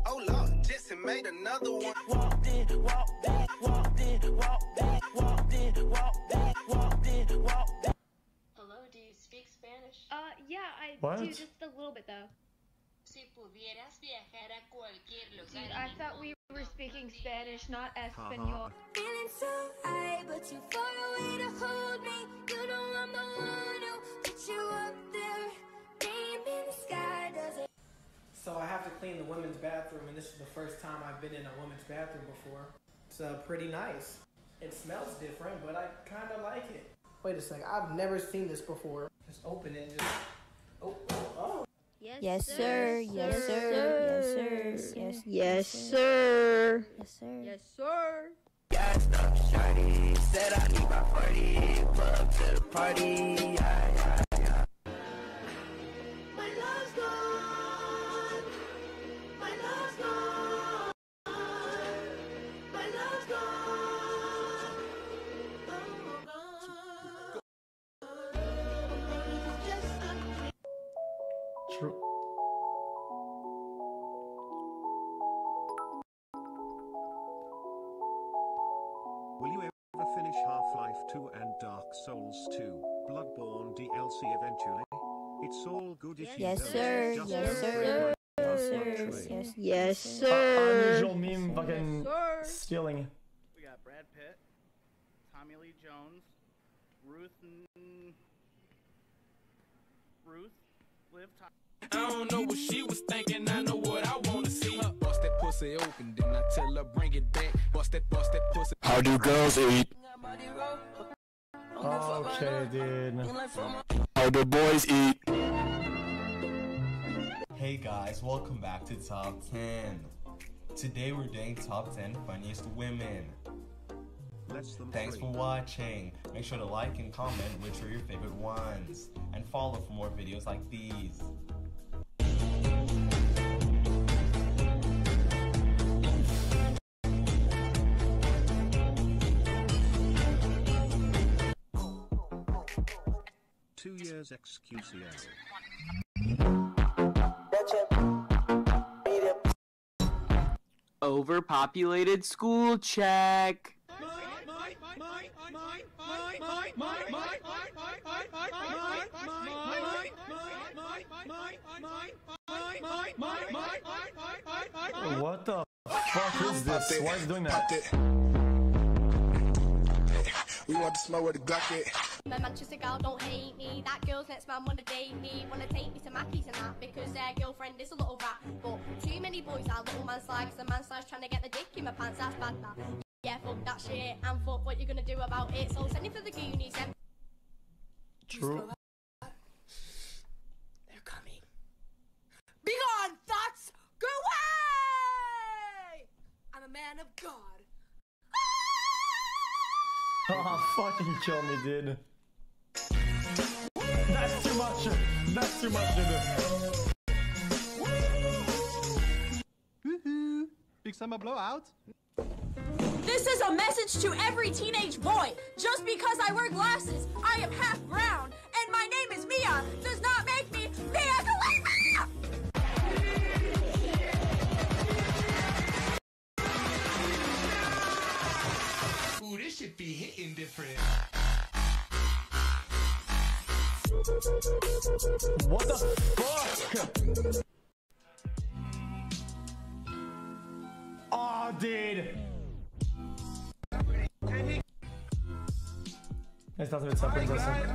Oh Lord, Jesse made another one. Walked in, walked in, walked in, walked in, walked in, walked in, walked in, walked in. Hello, do you speak Spanish? Yeah, I What? do just a little bit though. Si pudieras viajar a cualquier lugar. Dude, I thought we were speaking Spanish, not Espanol. Feeling so high, but too far away to hold me. You know I'm the one who put you up there. Name in the sky, does it? So I have to clean the women's bathroom, and this is the first time I've been in a women's bathroom before. It's pretty nice. It smells different, but I kind of like it. Wait a second, I've never seen this before. Just open it, just... Oh. Yes, sir. Yes, sir. Yes, sir. Yes, Yes, sir. Yes, sir. Yes, sir. Got stuff, shawty. Said I need my 40. Pull up to the party. Yeah. My love's gone. My love's gone. My love's gone. True. Will you ever finish Half-Life 2 and Dark Souls 2, Bloodborne DLC eventually? It's all good if you Yes, don't. sir. Just Yes, don't sir. break my Yes, heart sir. on train. Yes, sir. Unusual meme fucking stealing. We got Brad Pitt, Tommy Lee Jones, Ruth, Liv Tyler. I don't know what she was thinking, I know what I wanna see. Bust that pussy open, then I tell her bring it back. Bust that pussy. How do girls eat? Okay, dude. How do boys eat? Hey guys, welcome back to Top 10. Today we're doing Top 10 Funniest Women. Thanks for watching. Make sure to like and comment which are your favorite ones. And follow for more videos like these. Two years xQcOW. Overpopulated school check. What the fuck is this? Why is it doing that? We want to smoke with the Glock it. My Manchester girl don't hate me. That girl's next man wanna date me. Wanna take me to Mackey's and that because their girlfriend is a little rat. But too many boys are little man slags. The man slags trying to get the dick in my pants. That's bad, man. Yeah, fuck that shit. And fuck what you're gonna do about it. So send it for the Goonies. True. They're coming. Be gone, thoughts! Go away! I'm a man of God. Oh, fucking kill me, dude. That's too much. That's too much, dude. Woohoo! Big summer blowout. This is a message to every teenage boy. Just because I wear glasses, I am half brown, and my name is Mia, does not make me Mia Khalifa! Ooh, this shit be hitting different. What the fuck? Oh, dude. Jetzt lassen wir jetzt ab, Prinzessin.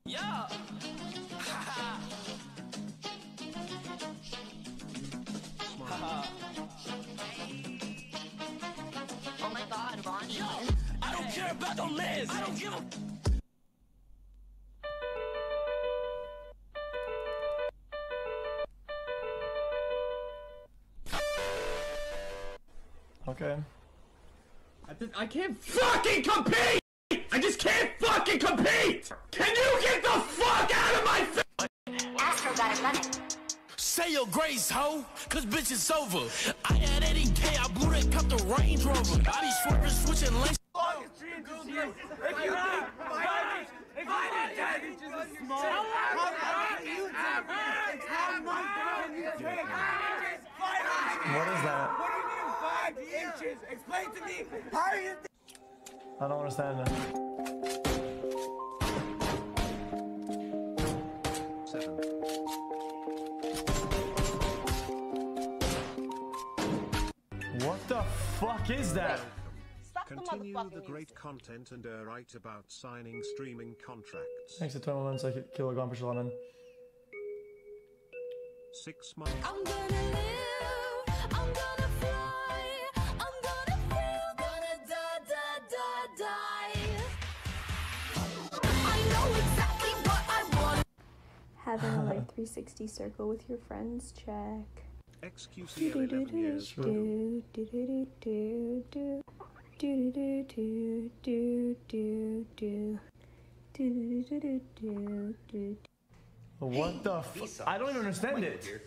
Yeah. Oh my God, Ronnie. Yo, I don't care about the list. I don't give a. Okay. I can't fucking compete! I just can't fucking compete! Can you get the fuck out of my face? Astro got it running. Say your grace, ho, cause bitch it's over. I had 80K, I blew that cup the Range Rover. I be swerving, switching lanes. What is that? What do you mean 5 inches? Explain to me. How are you? I don't understand that. 7. What the fuck is that? Continue the great content and write about signing streaming contracts. Thanks to 21 så kilogram per kilometer. 6 months. I'm gonna live, I'm gonna fly, I'm gonna feel, gonna die. I know exactly what I want. Having a life 360 circle with your friends, check. xQc 11 years. What the fuck? I don't even understand it. Here.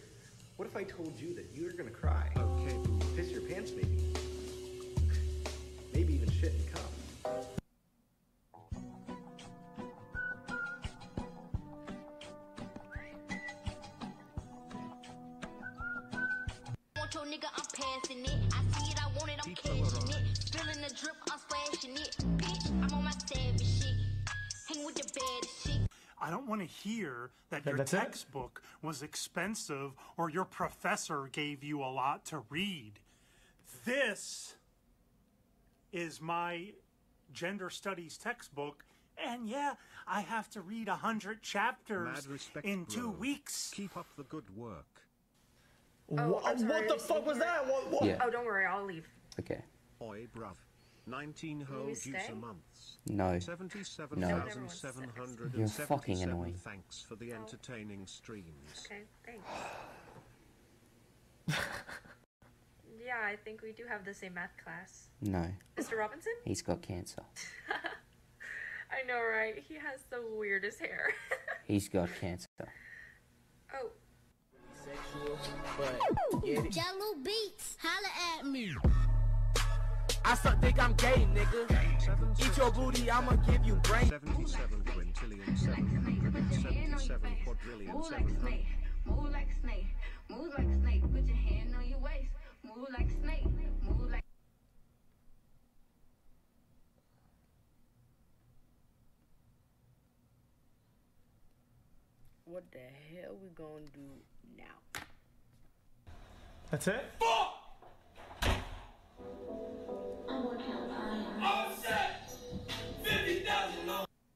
What if I told you that you were gonna cry? Okay. Piss your pants, maybe. Maybe even shit and cum. Want your nigga, I'm passing it. I see it, I want it, I'm cashing it. Spilling the drip, I'm splashing it. Bitch, I'm on my savage shit. Hang with the baddest shit. I don't want to hear that Yeah, your that's it? textbook was expensive or your professor gave you a lot to read. This is my gender studies textbook, and yeah, I have to read 100 chapters Mad respect, in 2 bro. weeks. Keep up the good work. What the fuck was that? What? Yeah. Oh, don't worry, I'll leave. Okay. Oi, bruv. 19 whole we juice stay? a month. No. 77,777. You're fucking annoying. Thanks for the entertaining streams. Okay, thanks. Yeah, I think we do have the same math class. No. Mr. Robinson? He's got cancer. I know, right? He has the weirdest hair. He's got cancer. Oh. Jello Beats, holla at me. I suck dick, I'm gay, nigga. Eat your booty, I'ma give you brain. 77 quintillion 777 quadrillion Move like a 700. snake, move like a snake, move like a snake. Put your hand on your waist, move like a snake, move like. What the hell we gonna do now? That's it?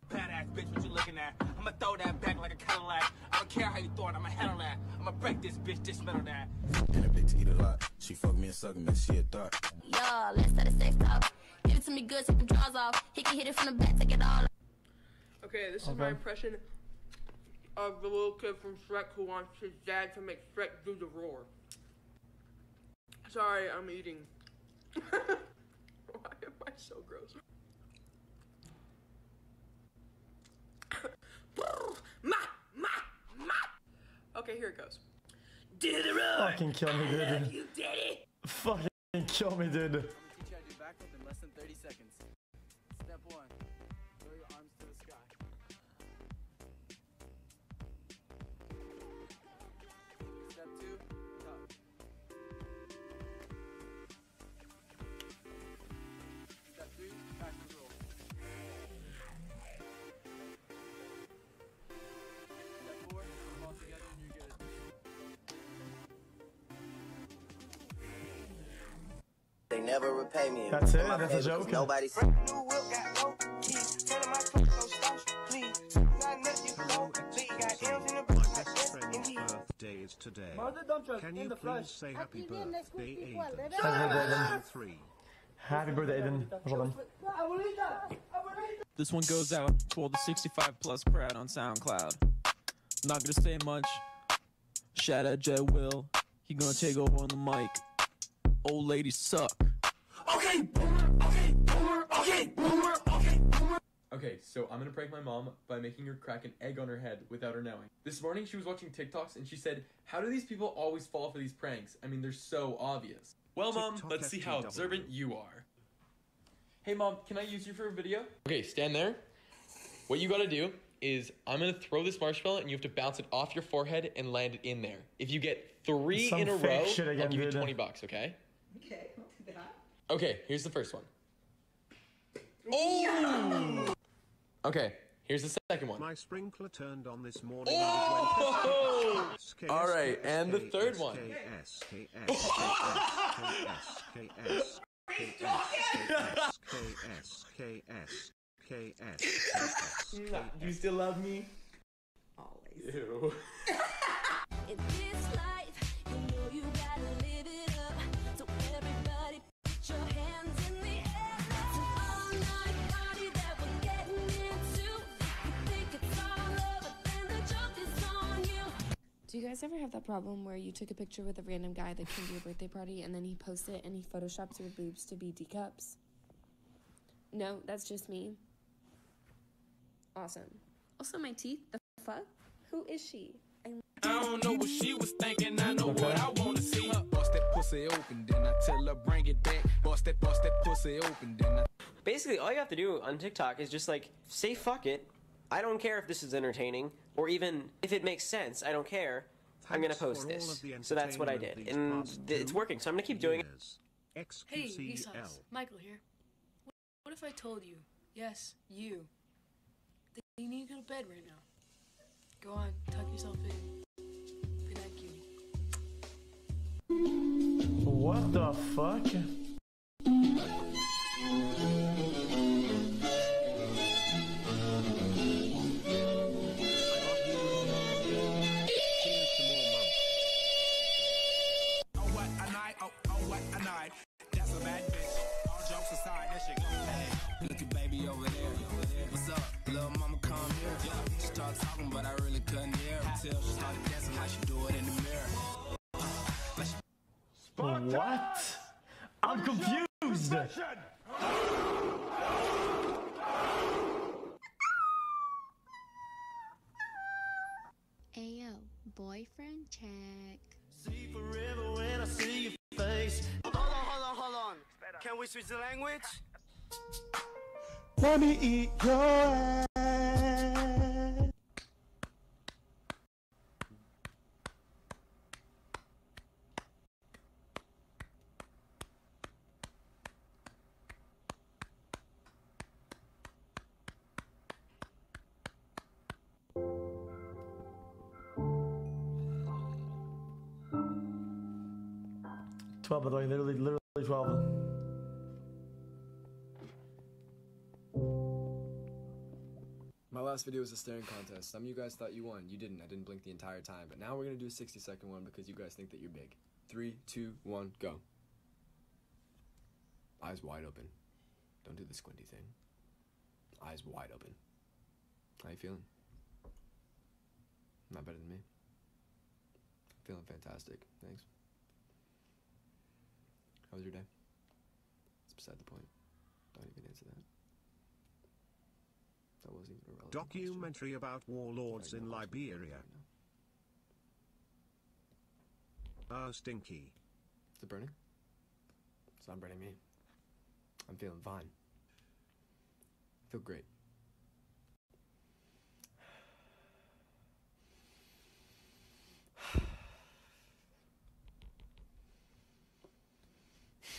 Badass bitch, what you looking at? I'ma throw that back like a Cadillac. I don't care how you throw it, I'ma handle that. I'ma break this bitch, dismantle that. And a bitch eat a lot. She fuck me and suck me, she a thought. Yeah, let's start a sex talk. Give it to me good, take the drawers off. He can hit it from the back, take it all. Okay, this is my impression of the little kid from Shrek who wants his dad to make Shrek do the roar. Sorry, I'm eating. Why am I so gross? Okay, here it goes. Do the roar! Fucking kill me, dude. You did it! Fucking kill me, dude. I'm gonna teach you how to do backflip in less than 30 seconds. Step 1, throw your arms to the sky. Step 2, tuck. Step 3, backwards roll. Step 4, come all together and you're good. They never repay me. That's it? That's a joke? Nobody said. Hello, xQc. My best friend's birthday is today. Can you please say happy birthday, Aiden? Happy birthday, Aiden. 3. Happy birthday, Aiden. Well done. This one goes out to all the 65 plus crowd on SoundCloud. Not gonna say much. Shout out Jet Will. He gonna take over on the mic. Old ladies suck. Okay, boomer, okay, boomer, okay, boomer, okay, boomer. Okay, so I'm gonna prank my mom by making her crack an egg on her head without her knowing. This morning she was watching TikToks and she said, how do these people always fall for these pranks? I mean, they're so obvious. Well, Mom, let's see how observant you are. Hey, Mom, can I use you for a video? Okay, stand there. What you gotta do is I'm gonna throw this marshmallow and you have to bounce it off your forehead and land it in there. If you get 3 in a row, I'll give you $20, okay? Okay, I'll do that. Okay, here's the first one. Oh! Okay, here's the second one. My sprinkler turned on this morning. Oh! All right, and the third one. You still love me? Always. Ew. In this life, you know you gotta live it up. So everybody put your hands in the air. It's an all-night party that we're getting into. You think it's all over, then the joke is on you. Do you guys ever have that problem where you took a picture with a random guy that came to your birthday party and then he posted it and he photoshopped your boobs to be D cups? No, that's just me. Awesome. Also, my teeth, the fuck? Who is she? I don't know what she was thinking, I know what I wanna see. Bust that pussy open, then I tell her bring it back. Bust that pussy open, then I... Basically, all you have to do on TikTok is just like, say fuck it. I don't care if this is entertaining, or even if it makes sense, I don't care. I'm gonna post this. So that's what I did, and it's working, so I'm gonna keep doing it. Hey, Vsauce, Michael here. What if I told you, yes, you, that you need to go to bed right now? Go on, tuck yourself in. Good night, cutie. What the fuck? That's a bad bitch. All jokes aside, that shit go bad. Look at baby over there. What's up? Little mama come here. She started talking, but I really couldn't hear until she started dancing like she do it in the mirror. What? I'm confused. Ayo, boyfriend check. See forever when I see your face. Hold on. Can we switch the language? Let me eat your ass. 12, by the way, literally 12. My last video was a staring contest. Some of you guys thought you won. You didn't. I didn't blink the entire time. But now we're gonna do a 60-second one because you guys think that you're big. 3, 2, 1, go. Eyes wide open. Don't do the squinty thing. Eyes wide open. How you feeling? Not better than me. Feeling fantastic. Thanks. How was your day? It's beside the point. Don't even answer that. That wasn't even a relevant Documentary about warlords in Liberia. Stinky. Is it burning? It's not burning me. I'm feeling fine. I feel great.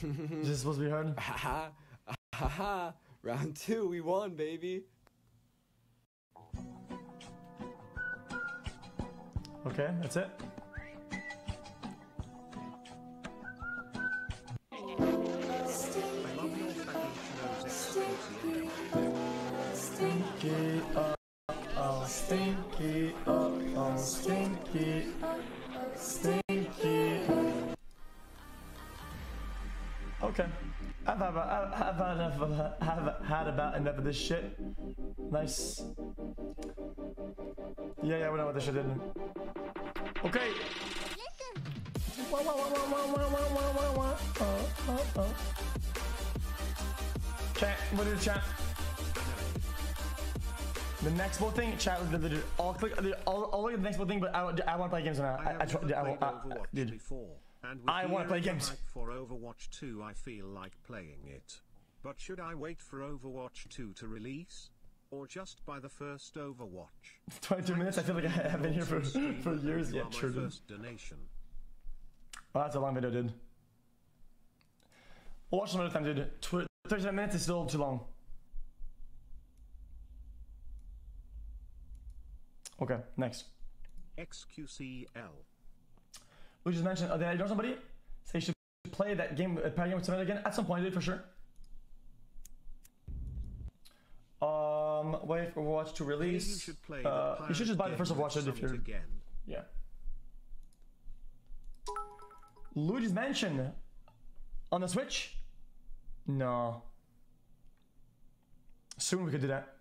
Is this supposed to be hard? Haha. Round 2, we won, baby. Okay, that's it. Stinky, oh, stinky, oh, stinky, stinky. Okay, I've had about enough of this shit. Nice. Yeah, we know what this shit did. Okay. Chat, what is chat? The next vote thing, chat. I'll click. I'll look at the next vote thing, but I want to play games now. Dude. I want to play games. For Overwatch 2, I feel like playing it. But should I wait for Overwatch 2 to release? Or just buy the first Overwatch? 22 minutes? I feel like I have been here for years yet. Sure, dude. Oh, that's a long video, dude. We'll watch some other time, dude. 37 minutes is still too long. Okay, next. xQcOW. We just mentioned, did I know somebody? Say you should play that game, party game with somebody again at some point, dude, for sure. Wait for Overwatch to release. You should just buy the first Overwatch if you're. Yeah. Luigi's Mansion on the Switch? No. Soon we could do that.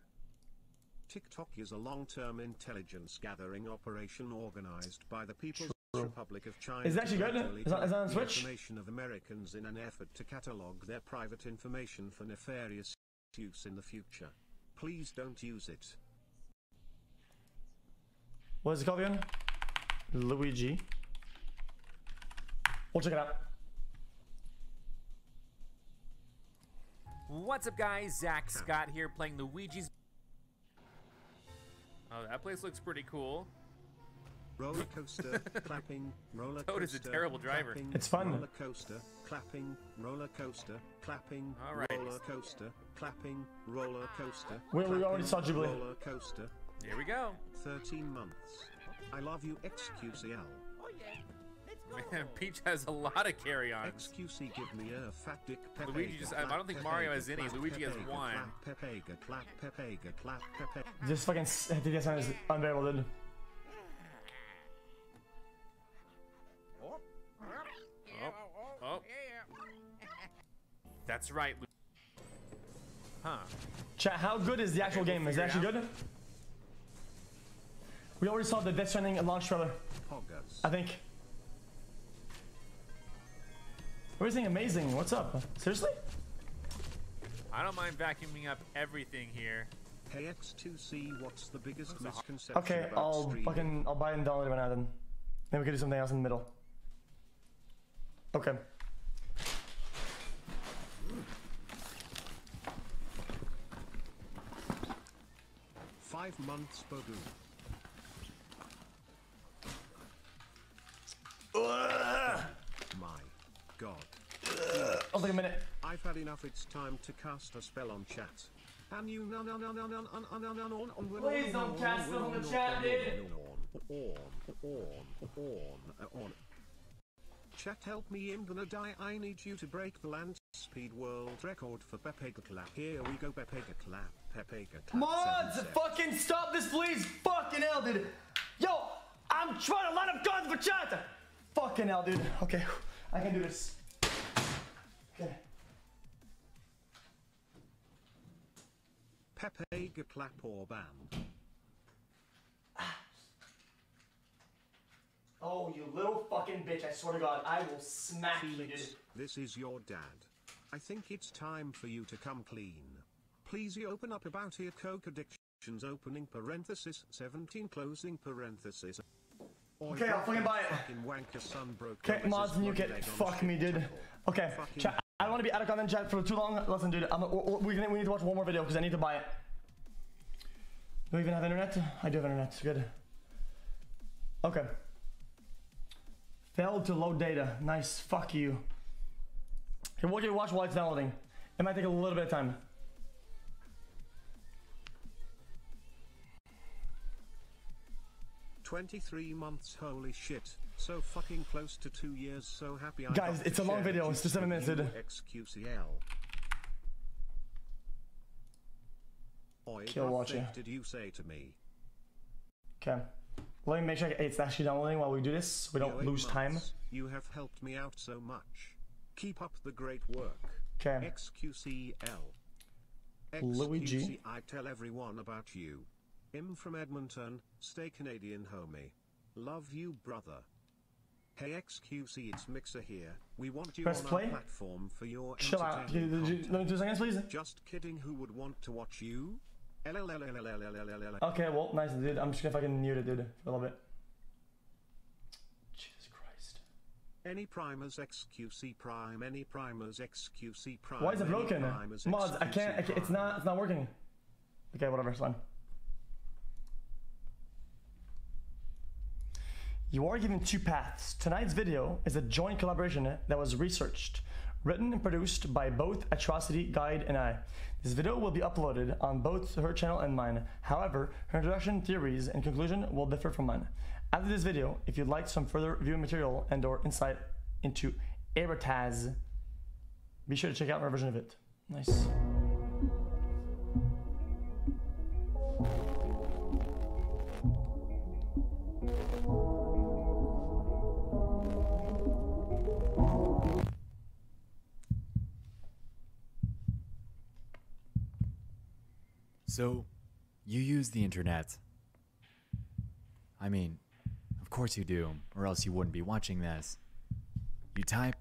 TikTok is a long-term intelligence gathering operation organized by the People's Republic of China. Is it actually good? Is that on Switch? Information of Americans in an effort to catalog their private information for nefarious use in the future. Please don't use it. What is it called again? Luigi. We'll check it out. What's up, guys? Zach Scott here playing Luigi's. Oh, that place looks pretty cool. Roller coaster, clapping, roller coaster. Toad is a terrible driver. Clapping, it's fun. Roller coaster, clapping, roller coaster, clapping, roller coaster, clapping, roller coaster. We already saw Jubilee. Roller coaster. Here we go. 13 months. I love you, xQcL. Oh yeah. Man, Peach has a lot of carry-ons. xQc, give me a fat dick. Luigi just, I don't think Mario has any. Luigi has one. This fucking TDS sound is unbearable, dude. Oh. That's right. Huh. Chat, how good is the actual game? Is it actually good? We already saw the Death Stranding launch trailer. I think. Everything amazing. What's up? Seriously? I don't mind vacuuming up everything here. Hey xQc, what's the biggest misconception Okay, about streaming? I'll buy and download it right now then. Then we can do something else in the middle. Okay. Five months, Bogu. My God. I'll take a minute. I've had enough. It's time to cast a spell on chat. And you Please don't cast spells on the chat, dude. Chat, help me, I'm gonna die. I need you to break the land speed world record for Pepega Clap. Here we go, Pepega Clap. Pepega Clap. Mods, fucking stop this, please. Fucking hell, dude. Yo, I'm trying to line up guns for chat. Fucking hell, dude. Okay, I can do this. Okay. Pepega Clap or ban. Oh, you little fucking bitch, I swear to God, I will smack you, dude. This is your dad. I think it's time for you to come clean. Please you open up about your coke addictions, opening parenthesis, 17 closing parenthesis. Okay, I'll fucking buy it. Fucking wanker son broke. Okay, mods, and you get fuck me, dude. Okay, chat, I don't want to be out of content chat for too long. Listen, dude, we need to watch one more video because I need to buy it. Do we even have internet? I do have internet, good. Okay. Failed to load data. Nice. Fuck you. Hey, we'll watch while it's downloading. It might take a little bit of time. "23 months, holy shit. So fucking close to 2 years, so happy I Guys, got it's to a long share video, it it's just 7 minutes, dude. xQcL. Oi, Kill what watch the it. f- did you say to me? Okay. Let me make sure it's actually downloading while we do this, so we don't 8 lose time. months. You have helped me out so much. Keep up the great work. Okay. xQcL. Luigi. xQc, I tell everyone about you. I'm from Edmonton, stay Canadian homie. Love you, brother. Hey xQc, it's Mixer here. We want you Press on play. our platform for your Chill out. entertainment content. Let me 2 seconds, please. Just kidding, who would want to watch you? Okay, well, nice, dude. I'm just gonna fucking mute it, dude, for a little bit. Jesus Christ. Any primers xQc prime, any primers xQc prime. Why is it any broken? primers Mods, I XQC can't, it's prime. not working. Okay, whatever, it's fine. You are given 2 paths. Tonight's video is a joint collaboration that was researched, written and produced by both Atrocity Guide and I. This video will be uploaded on both her channel and mine. However, her introduction, theories, and conclusion will differ from mine. After this video, if you'd like some further viewing material and or insight into Erataz, be sure to check out my version of it. Nice. So, you use the internet. I mean, of course you do, or else you wouldn't be watching this. You type,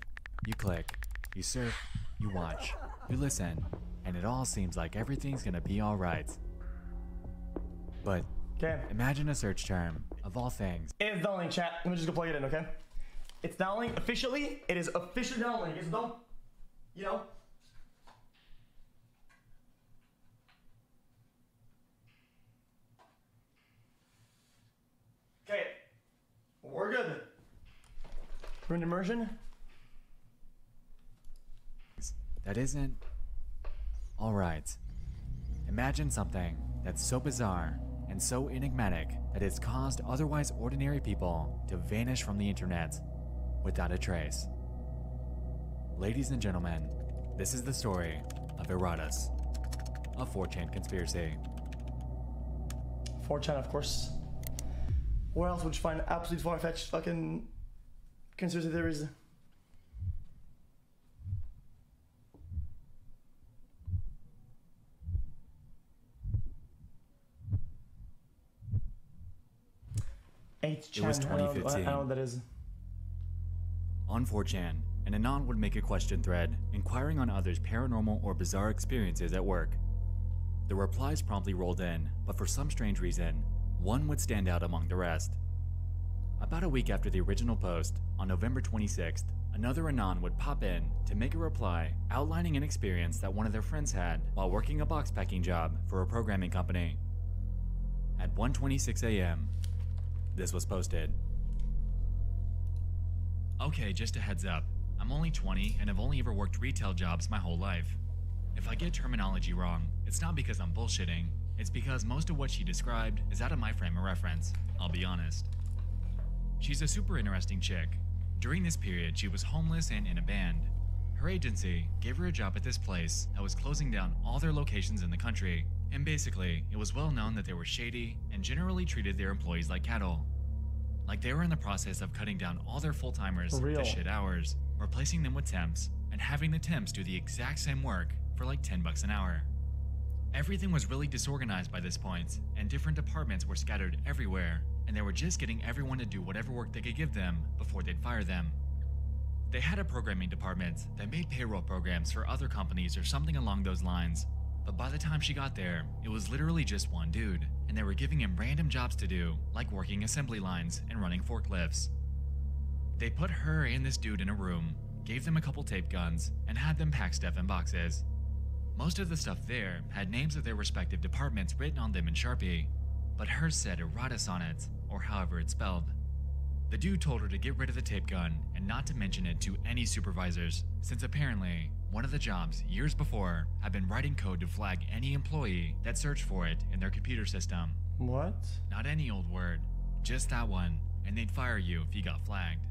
you click, you surf, you watch, you listen, and it all seems like everything's gonna be alright. But, imagine a search term, of all things. It's downloading, chat. Let me just go plug it in, okay? It's downloading officially. It is officially downloading. Guys, don't, you know. Okay, we're good. We're in immersion. That isn't alright. Imagine something that's so bizarre and so enigmatic that it's caused otherwise ordinary people to vanish from the internet without a trace. Ladies and gentlemen, this is the story of Eratus, a 4chan conspiracy. 4chan, of course. Where else would you find absolute far-fetched fucking conspiracy theories? It was 2015. I don't know what that is. On 4chan, an Anon would make a question thread, inquiring on others' paranormal or bizarre experiences at work. The replies promptly rolled in, but for some strange reason, one would stand out among the rest. About a week after the original post, on November 26th, another Anon would pop in to make a reply outlining an experience that one of their friends had while working a box packing job for a programming company. At 1:26 a.m., this was posted. Okay, just a heads up. I'm only 20 and I've only ever worked retail jobs my whole life. If I get terminology wrong, it's not because I'm bullshitting. It's because most of what she described is out of my frame of reference, I'll be honest. She's a super interesting chick. During this period, she was homeless and in a band. Her agency gave her a job at this place that was closing down all their locations in the country, and basically, it was well known that they were shady and generally treated their employees like cattle. Like they were in the process of cutting down all their full-timers to shit hours, replacing them with temps, and having the temps do the exact same work for like $10 an hour. Everything was really disorganized by this point, and different departments were scattered everywhere, and they were just getting everyone to do whatever work they could give them before they'd fire them. They had a programming department that made payroll programs for other companies or something along those lines, but by the time she got there, it was literally just one dude, and they were giving him random jobs to do, like working assembly lines and running forklifts. They put her and this dude in a room, gave them a couple tape guns, and had them pack stuff in boxes. Most of the stuff there had names of their respective departments written on them in Sharpie, but hers said Eratus on it, or however it's spelled. The dude told her to get rid of the tape gun and not to mention it to any supervisors, since apparently one of the jobs years before had been writing code to flag any employee that searched for it in their computer system. What? Not any old word, just that one, and they'd fire you if you got flagged.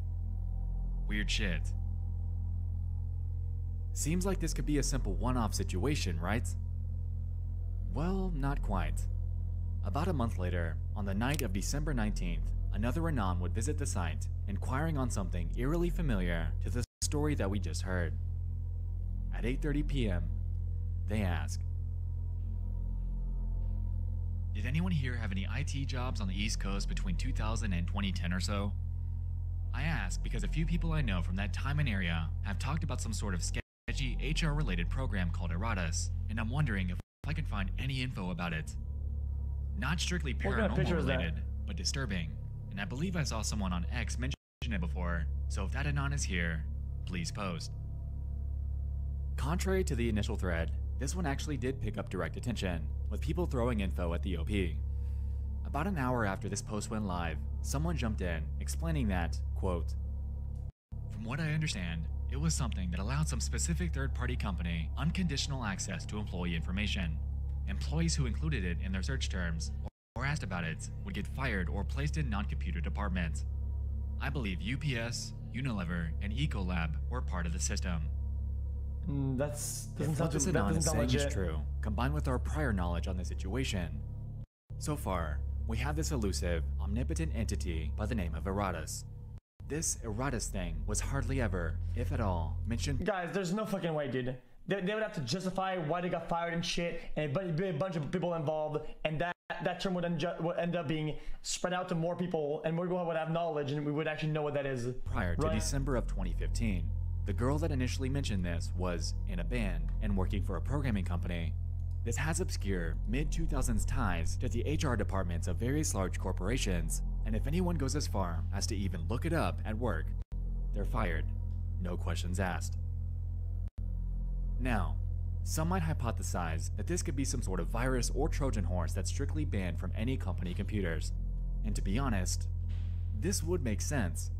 Weird shit. Seems like this could be a simple one-off situation, right? Well, not quite. About a month later, on the night of December 19th, another Anon would visit the site, inquiring on something eerily familiar to the story that we just heard. At 8:30 p.m., they ask, "Did anyone here have any IT jobs on the East Coast between 2000 and 2010 or so?" I ask because a few people I know from that time and area have talked about some sort of sketchy HR-related program called Eratus, and I'm wondering if I can find any info about it. Not strictly paranormal related, but disturbing, and I believe I saw someone on X mention it before, so if that Anon is here, please post. Contrary to the initial thread, this one actually did pick up direct attention, with people throwing info at the OP. About an hour after this post went live, someone jumped in, explaining that, quote, "From what I understand, it was something that allowed some specific third-party company unconditional access to employee information. Employees who included it in their search terms or asked about it would get fired or placed in non-computer departments. I believe UPS, Unilever, and Ecolab were part of the system." If what this Anon is saying is true, combined with our prior knowledge on the situation, so far, we have this elusive, omnipotent entity by the name of Eratus. This Eratus thing was hardly ever, if at all, mentioned. Guys, there's no fucking way, dude. They would have to justify why they got fired and shit, and it'd be a bunch of people involved, and that term would end up being spread out to more people, and we would have knowledge, and we would actually know what that is. Prior to December of 2015, the girl that initially mentioned this was in a band and working for a programming company. This has obscure mid-2000s ties to the HR departments of various large corporations, and if anyone goes as far as to even look it up at work, they're fired. No questions asked. Now, some might hypothesize that this could be some sort of virus or Trojan horse that's strictly banned from any company computers. And to be honest, this would make sense.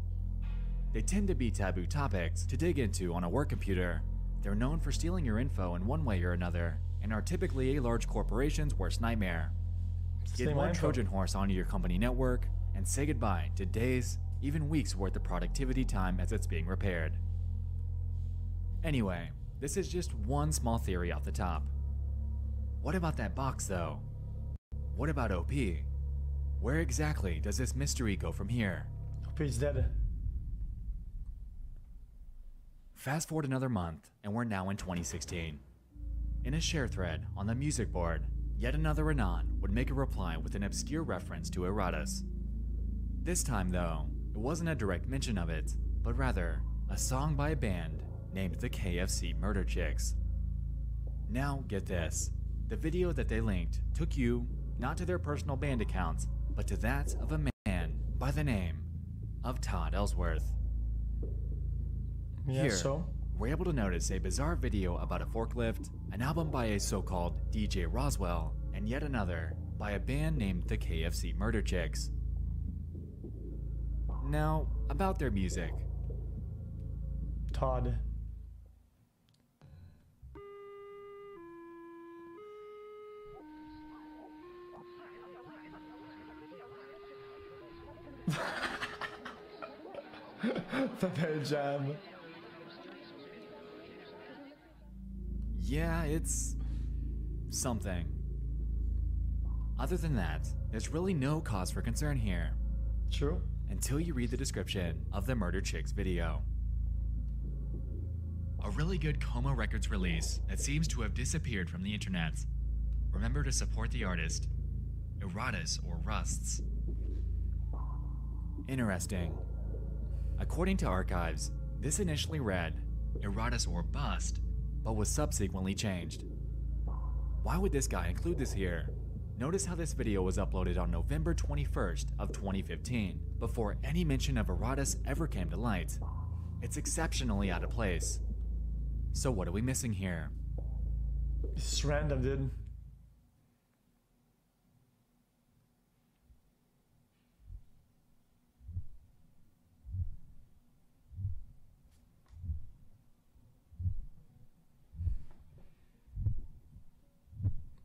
They tend to be taboo topics to dig into on a work computer. They're known for stealing your info in one way or another, and are typically a large corporation's worst nightmare. Get one Trojan horse onto your company network, and say goodbye to days, even weeks worth of productivity time as it's being repaired. Anyway, this is just one small theory off the top. What about that box though? What about OP? Where exactly does this mystery go from here? OP's dead. Fast forward another month, and we're now in 2016. In a share thread on the music board, yet another Anon would make a reply with an obscure reference to Eratus. This time though, it wasn't a direct mention of it, but rather a song by a band named the KFC Murder Chicks. Now get this, the video that they linked took you not to their personal band accounts, but to that of a man by the name of Todd Ellsworth. Yeah, Here, so? we're able to notice a bizarre video about a forklift, an album by a so-called DJ Roswell, and yet another by a band named the KFC Murder Chicks. Now, about their music. Todd. Pepe Jam. Yeah, it's something. Other than that, there's really no cause for concern here. True. Until you read the description of the Murder Chicks video. A really good Coma Records release that seems to have disappeared from the internet. Remember to support the artist. Erotus or Rusts. Interesting. According to archives, this initially read Erotus or Bust, but was subsequently changed. Why would this guy include this here? Notice how this video was uploaded on November 21st of 2015, before any mention of Erotus ever came to light. It's exceptionally out of place. So what are we missing here? It's random, dude.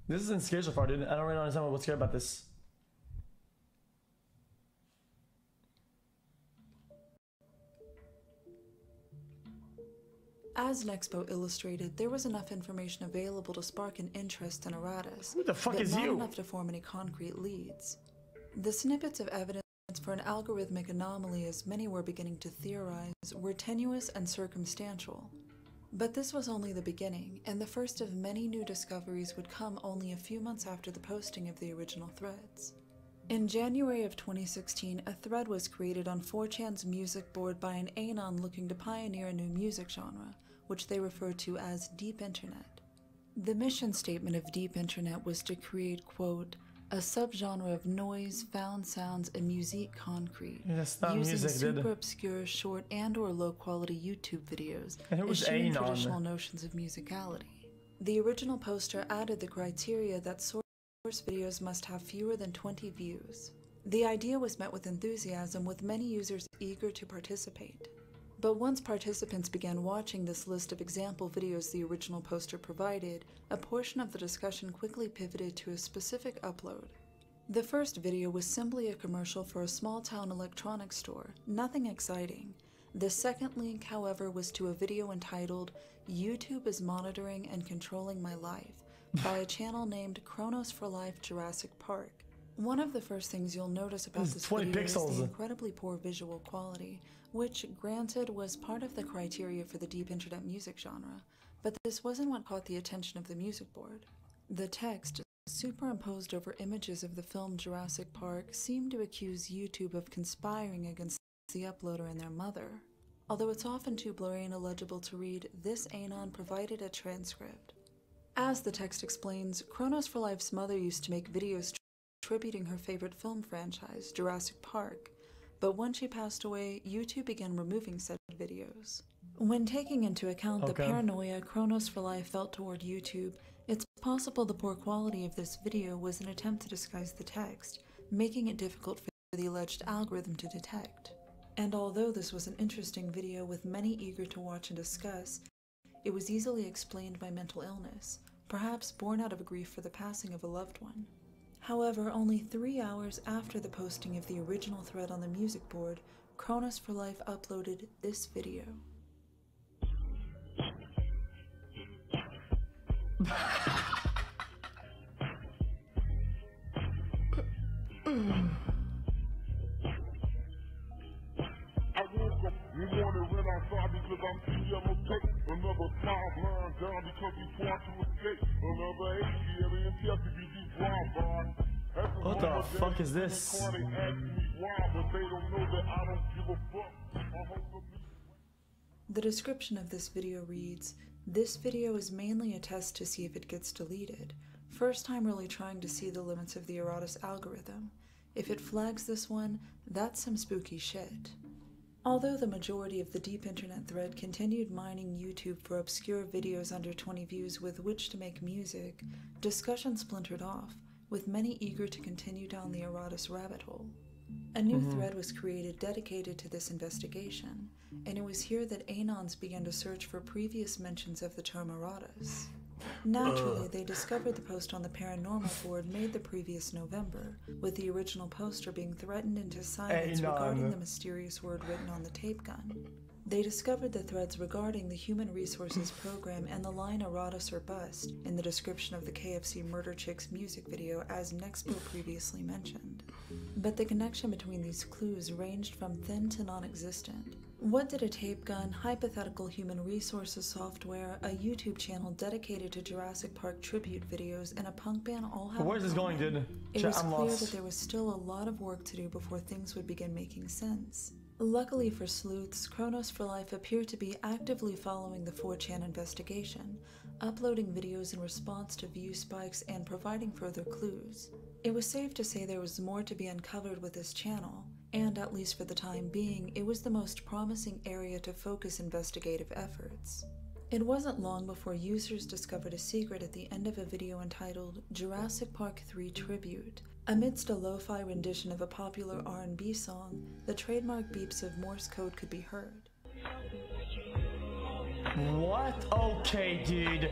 This isn't scary so far, dude. I don't really understand what's scary about this. As Nexpo illustrated, there was enough information available to spark an interest in Erotus. Who the fuck is not you? Enough to form any concrete leads. The snippets of evidence for an algorithmic anomaly, as many were beginning to theorize, were tenuous and circumstantial. But this was only the beginning, and the first of many new discoveries would come only a few months after the posting of the original threads. In January of 2016, a thread was created on 4chan's music board by an anon looking to pioneer a new music genre, which they referred to as Deep Internet. The mission statement of Deep Internet was to create, quote, a subgenre of noise, found sounds, and musique concrete, using music, super obscure, short and or low-quality YouTube videos, and it was eschewing traditional notions of musicality. The original poster added the criteria that source videos must have fewer than 20 views. The idea was met with enthusiasm, with many users eager to participate. But once participants began watching this list of example videos the original poster provided, a portion of the discussion quickly pivoted to a specific upload. The first video was simply a commercial for a small-town electronics store, nothing exciting. The second link, however, was to a video entitled, YouTube is Monitoring and Controlling My Life, by a channel named Chronos for Life Jurassic Park. One of the first things you'll notice about this video is the incredibly poor visual quality, which, granted, was part of the criteria for the Deep Internet music genre, but this wasn't what caught the attention of the music board. The text, superimposed over images of the film Jurassic Park, seemed to accuse YouTube of conspiring against the uploader and their mother. Although it's often too blurry and illegible to read, this anon provided a transcript. As the text explains, Chronos for Life's mother used to make videos tributing her favorite film franchise, Jurassic Park, but when she passed away, YouTube began removing said videos. When taking into account the paranoia Chronos for Life felt toward YouTube, it's possible the poor quality of this video was an attempt to disguise the text, making it difficult for the alleged algorithm to detect. And although this was an interesting video with many eager to watch and discuss, it was easily explained by mental illness, perhaps born out of grief for the passing of a loved one. However, only 3 hours after the posting of the original thread on the music board, Chronos for Life uploaded this video. We want to run outside because I'm too yellow tape. Another 5 line down because he's trying to escape. Another 8 alien test if you do drive-by. What the fuck is this? The description of this video reads, "This video is mainly a test to see if it gets deleted. First time really trying to see the limits of the Erotus algorithm. If it flags this one, that's some spooky shit." Although the majority of the Deep Internet thread continued mining YouTube for obscure videos under 20 views with which to make music, discussion splintered off, with many eager to continue down the Erotus rabbit hole. A new thread was created dedicated to this investigation, and it was here that Anons began to search for previous mentions of the term Erotus. Naturally, they discovered the post on the paranormal board made the previous November, with the original poster being threatened into silence regarding the mysterious word written on the tape gun. They discovered the threads regarding the Human Resources Program and the line Erotis or Bust in the description of the KFC Murder Chicks music video as Nexpo previously mentioned. But the connection between these clues ranged from thin to non-existent. What did a tape gun, hypothetical human resources software, a YouTube channel dedicated to Jurassic Park tribute videos, and a punk band all have? Where's this going, dude? It was clear that there was still a lot of work to do before things would begin making sense. Luckily for sleuths, Chronos for Life appeared to be actively following the 4chan investigation, uploading videos in response to view spikes and providing further clues. It was safe to say there was more to be uncovered with this channel, and at least for the time being, it was the most promising area to focus investigative efforts. It wasn't long before users discovered a secret at the end of a video entitled Jurassic Park 3 Tribute. Amidst a lo-fi rendition of a popular R&B song, the trademark beeps of Morse code could be heard. What? Okay, dude.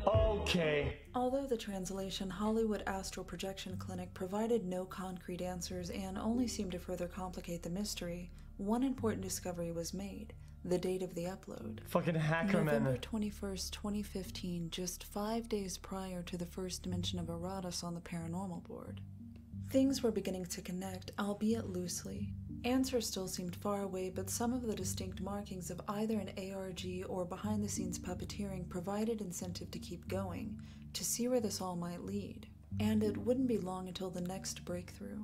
Okay. Although the translation Hollywood Astral Projection Clinic provided no concrete answers and only seemed to further complicate the mystery, one important discovery was made: the date of the upload. Fucking hacker, man. November 21st, 2015, just 5 days prior to the first mention of Erotis on the paranormal board. Things were beginning to connect, albeit loosely. Answers still seemed far away, but some of the distinct markings of either an ARG or behind-the-scenes puppeteering provided incentive to keep going, to see where this all might lead. And it wouldn't be long until the next breakthrough.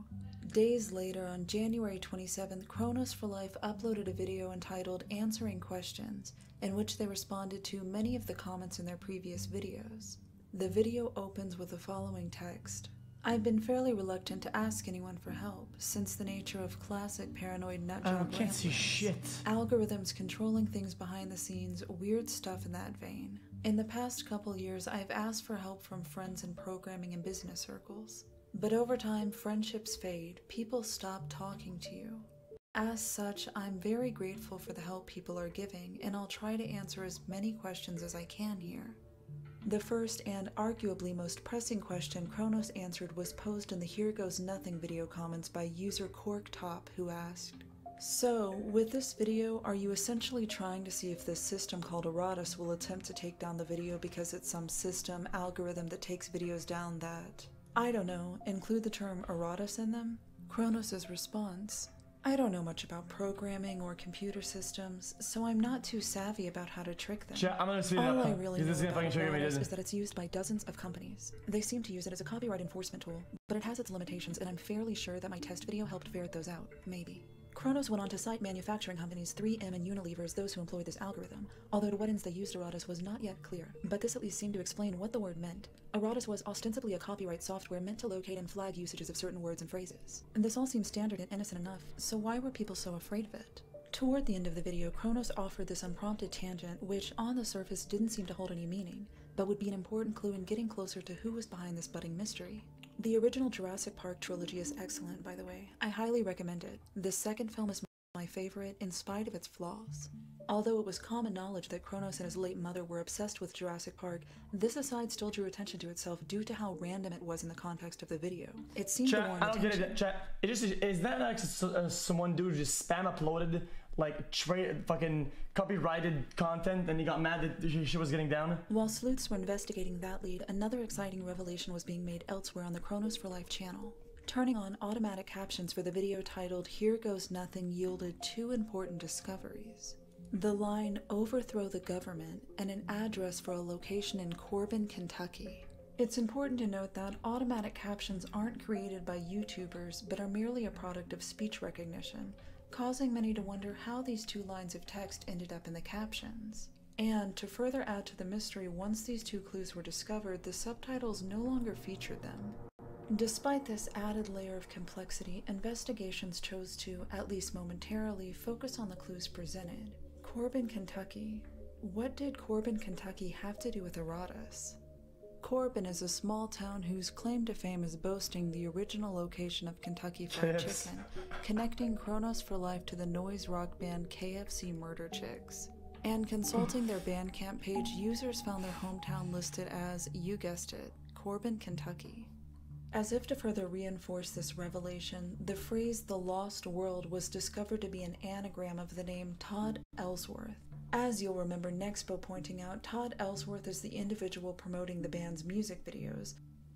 Days later, on January 27th, Chronos for Life uploaded a video entitled Answering Questions, in which they responded to many of the comments in their previous videos. The video opens with the following text. I've been fairly reluctant to ask anyone for help, since the nature of classic paranoid nutjob can't see shit. Algorithms controlling things behind the scenes, weird stuff in that vein. In the past couple years, I've asked for help from friends in programming and business circles. But over time, friendships fade, people stop talking to you. As such, I'm very grateful for the help people are giving, and I'll try to answer as many questions as I can here. The first and arguably most pressing question Chronos answered was posed in the Here Goes Nothing video comments by user CorkTop, who asked, "So, with this video, are you essentially trying to see if this system called Erotis will attempt to take down the video because it's some system, algorithm that takes videos down that, I don't know, include the term Erotis in them?" Chronos' response, "I don't know much about programming or computer systems, so I'm not too savvy about how to trick them. I'm gonna see All that. I really know about Erotis me, is that it's used by dozens of companies. They seem to use it as a copyright enforcement tool, but it has its limitations, and I'm fairly sure that my test video helped ferret those out. Maybe." Chronos went on to cite manufacturing companies 3M and Unilever as those who employed this algorithm, although to what ends they used Erotis was not yet clear, but this at least seemed to explain what the word meant. Erotis was ostensibly a copyright software meant to locate and flag usages of certain words and phrases. And this all seems standard and innocent enough, so why were people so afraid of it? Toward the end of the video, Chronos offered this unprompted tangent, which on the surface didn't seem to hold any meaning, but would be an important clue in getting closer to who was behind this budding mystery. The original Jurassic Park trilogy is excellent, by the way. I highly recommend it. The second film is my favorite, in spite of its flaws. Although it was common knowledge that Chronos and his late mother were obsessed with Jurassic Park, this aside still drew attention to itself due to how random it was in the context of the video. It seemed to warrant attention. I don't get it, chat. Is that like someone dude just spam uploaded like fucking copyrighted content and he got mad that she was getting down? While sleuths were investigating that lead, another exciting revelation was being made elsewhere on the Chronos for Life channel. Turning on automatic captions for the video titled Here Goes Nothing yielded two important discoveries. The line, "Overthrow the government," and an address for a location in Corbin, Kentucky. It's important to note that automatic captions aren't created by YouTubers, but are merely a product of speech recognition, causing many to wonder how these two lines of text ended up in the captions. And to further add to the mystery, once these two clues were discovered, the subtitles no longer featured them. Despite this added layer of complexity, investigations chose to, at least momentarily, focus on the clues presented. Corbin, Kentucky. What did Corbin, Kentucky have to do with Erotis? Corbin is a small town whose claim to fame is boasting the original location of Kentucky Fried Chicken, connecting Chronos for Life to the noise rock band KFC Murder Chicks. and consulting their Bandcamp page, users found their hometown listed as, you guessed it, Corbin, Kentucky. As if to further reinforce this revelation, the phrase "the lost world" was discovered to be an anagram of the name Todd Ellsworth. As you'll remember Nexpo pointing out, Todd Ellsworth is the individual promoting the band's music videos.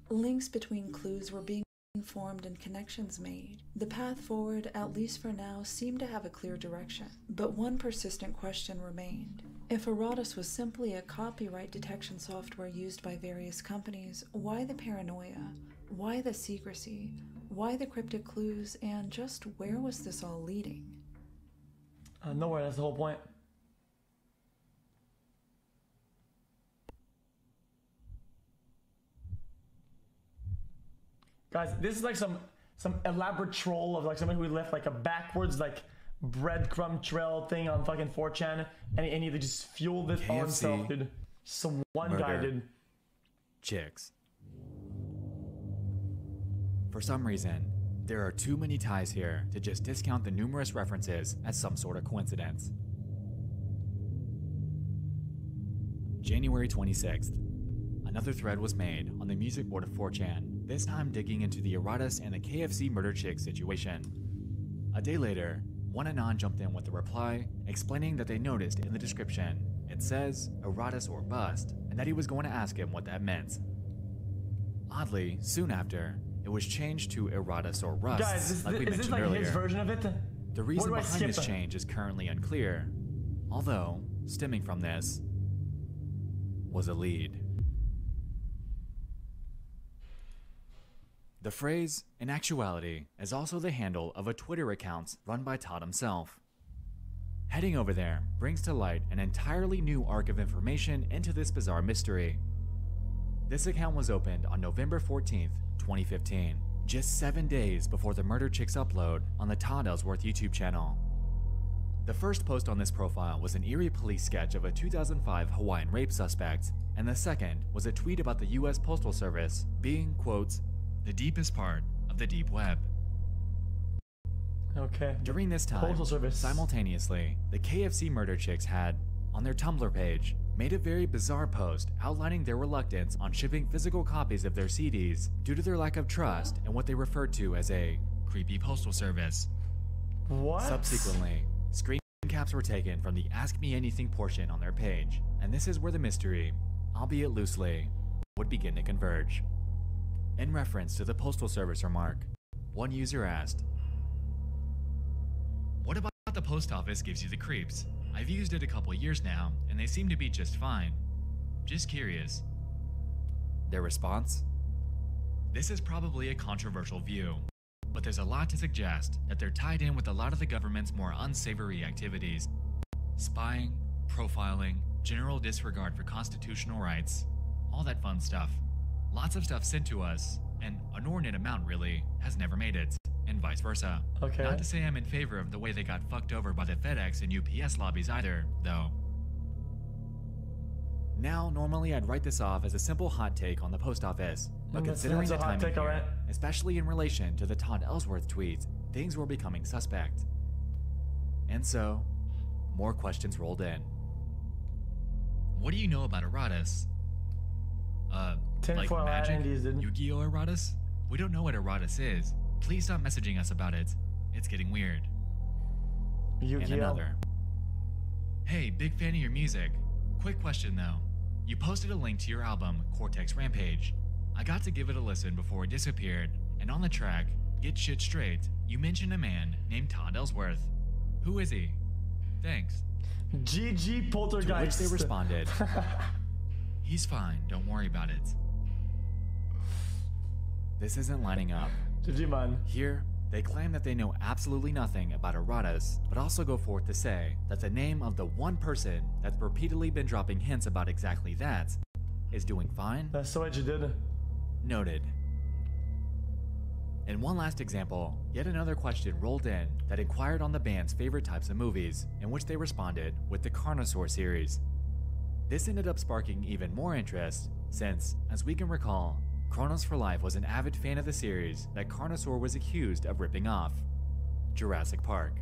Links between clues were being formed and connections made. The path forward, at least for now, seemed to have a clear direction. But one persistent question remained. If Eratus was simply a copyright detection software used by various companies, why the paranoia? Why the secrecy? Why the cryptic clues? And just where was this all leading? Nowhere, that's the whole point. Guys, this is like some elaborate troll of like somebody who left like a backwards like breadcrumb trail thing on fucking 4chan and he just fueled it on himself, dude. Some one guy, dude. Chicks. For some reason, there are too many ties here to just discount the numerous references as some sort of coincidence. January 26th. Another thread was made on the music board of 4chan, this time digging into the Eratus and the KFC murder chick situation. A day later, one Anon jumped in with a reply explaining that they noticed in the description it says Eratus or bust, and that he was going to ask him what that meant. Oddly, soon after, it was changed to Eratus or rust, Guys, like we mentioned is this like earlier. his version of it? The reason behind this change is currently unclear, although, stemming from this, was a lead. The phrase, in actuality, is also the handle of a Twitter account run by Todd himself. Heading over there brings to light an entirely new arc of information into this bizarre mystery. This account was opened on November 14th, 2015, just 7 days before the Murder Chicks upload on the Todd Ellsworth YouTube channel. The first post on this profile was an eerie police sketch of a 2005 Hawaiian rape suspect, and the second was a tweet about the US Postal Service being, quote, the deepest part of the deep web. Okay. During this time, simultaneously, the KFC murder chicks had, on their Tumblr page, made a very bizarre post outlining their reluctance on shipping physical copies of their CDs due to their lack of trust in what they referred to as a creepy postal service. What? Subsequently, screen caps were taken from the Ask Me Anything portion on their page, and this is where the mystery, albeit loosely, would begin to converge. In reference to the Postal Service remark, one user asked, "What about the post office gives you the creeps? I've used it a couple years now, and they seem to be just fine. Just curious." Their response? "This is probably a controversial view, but there's a lot to suggest that they're tied in with a lot of the government's more unsavory activities. Spying, profiling, general disregard for constitutional rights, all that fun stuff. Lots of stuff sent to us, and an inordinate amount really has never made it, and vice versa. Okay. Not to say I'm in favor of the way they got fucked over by the FedEx and UPS lobbies either, though." Now, normally I'd write this off as a simple hot take on the post office, but considering the timing here, especially in relation to the Todd Ellsworth tweet, things were becoming suspect. And so, more questions rolled in. What do you know about Eratus? Like magic? Yu-Gi-Oh! Eratus? We don't know what Eratus is. Please stop messaging us about it. It's getting weird. Yu-Gi-Oh! And another. Hey, big fan of your music. Quick question though. You posted a link to your album, Cortex Rampage. I got to give it a listen before it disappeared, and on the track, Get Shit Straight, you mentioned a man named Todd Ellsworth. Who is he? Thanks. GG Poltergeist. To which they responded, "He's fine, don't worry about it." This isn't lining up. GG man. Here, they claim that they know absolutely nothing about Eratus, but also go forth to say that the name of the one person that's repeatedly been dropping hints about exactly that is doing fine. That's what you did. Noted. In one last example, yet another question rolled in that inquired on the band's favorite types of movies, in which they responded with the Carnosaur series. This ended up sparking even more interest, since, as we can recall, Kronos for Life was an avid fan of the series that Carnosaur was accused of ripping off, Jurassic Park.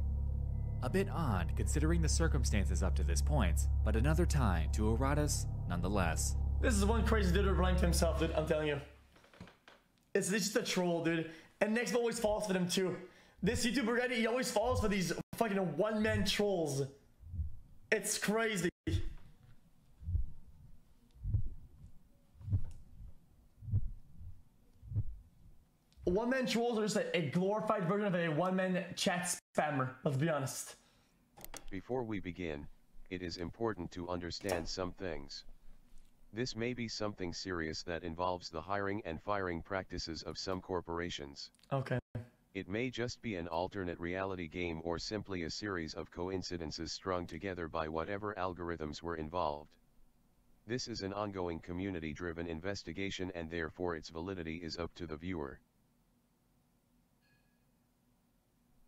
A bit odd considering the circumstances up to this point, but another tie to Erotus nonetheless. This is one crazy dude replying to himself, dude, I'm telling you. It's just a troll, dude. And Next always falls for them too. This YouTuber Eddie, he always falls for these fucking one-man trolls. It's crazy. One-man trolls are just a glorified version of a one-man chat spammer, let's be honest. Before we begin, it is important to understand some things. This may be something serious that involves the hiring and firing practices of some corporations. Okay. It may just be an alternate reality game or simply a series of coincidences strung together by whatever algorithms were involved. This is an ongoing community-driven investigation and therefore its validity is up to the viewer.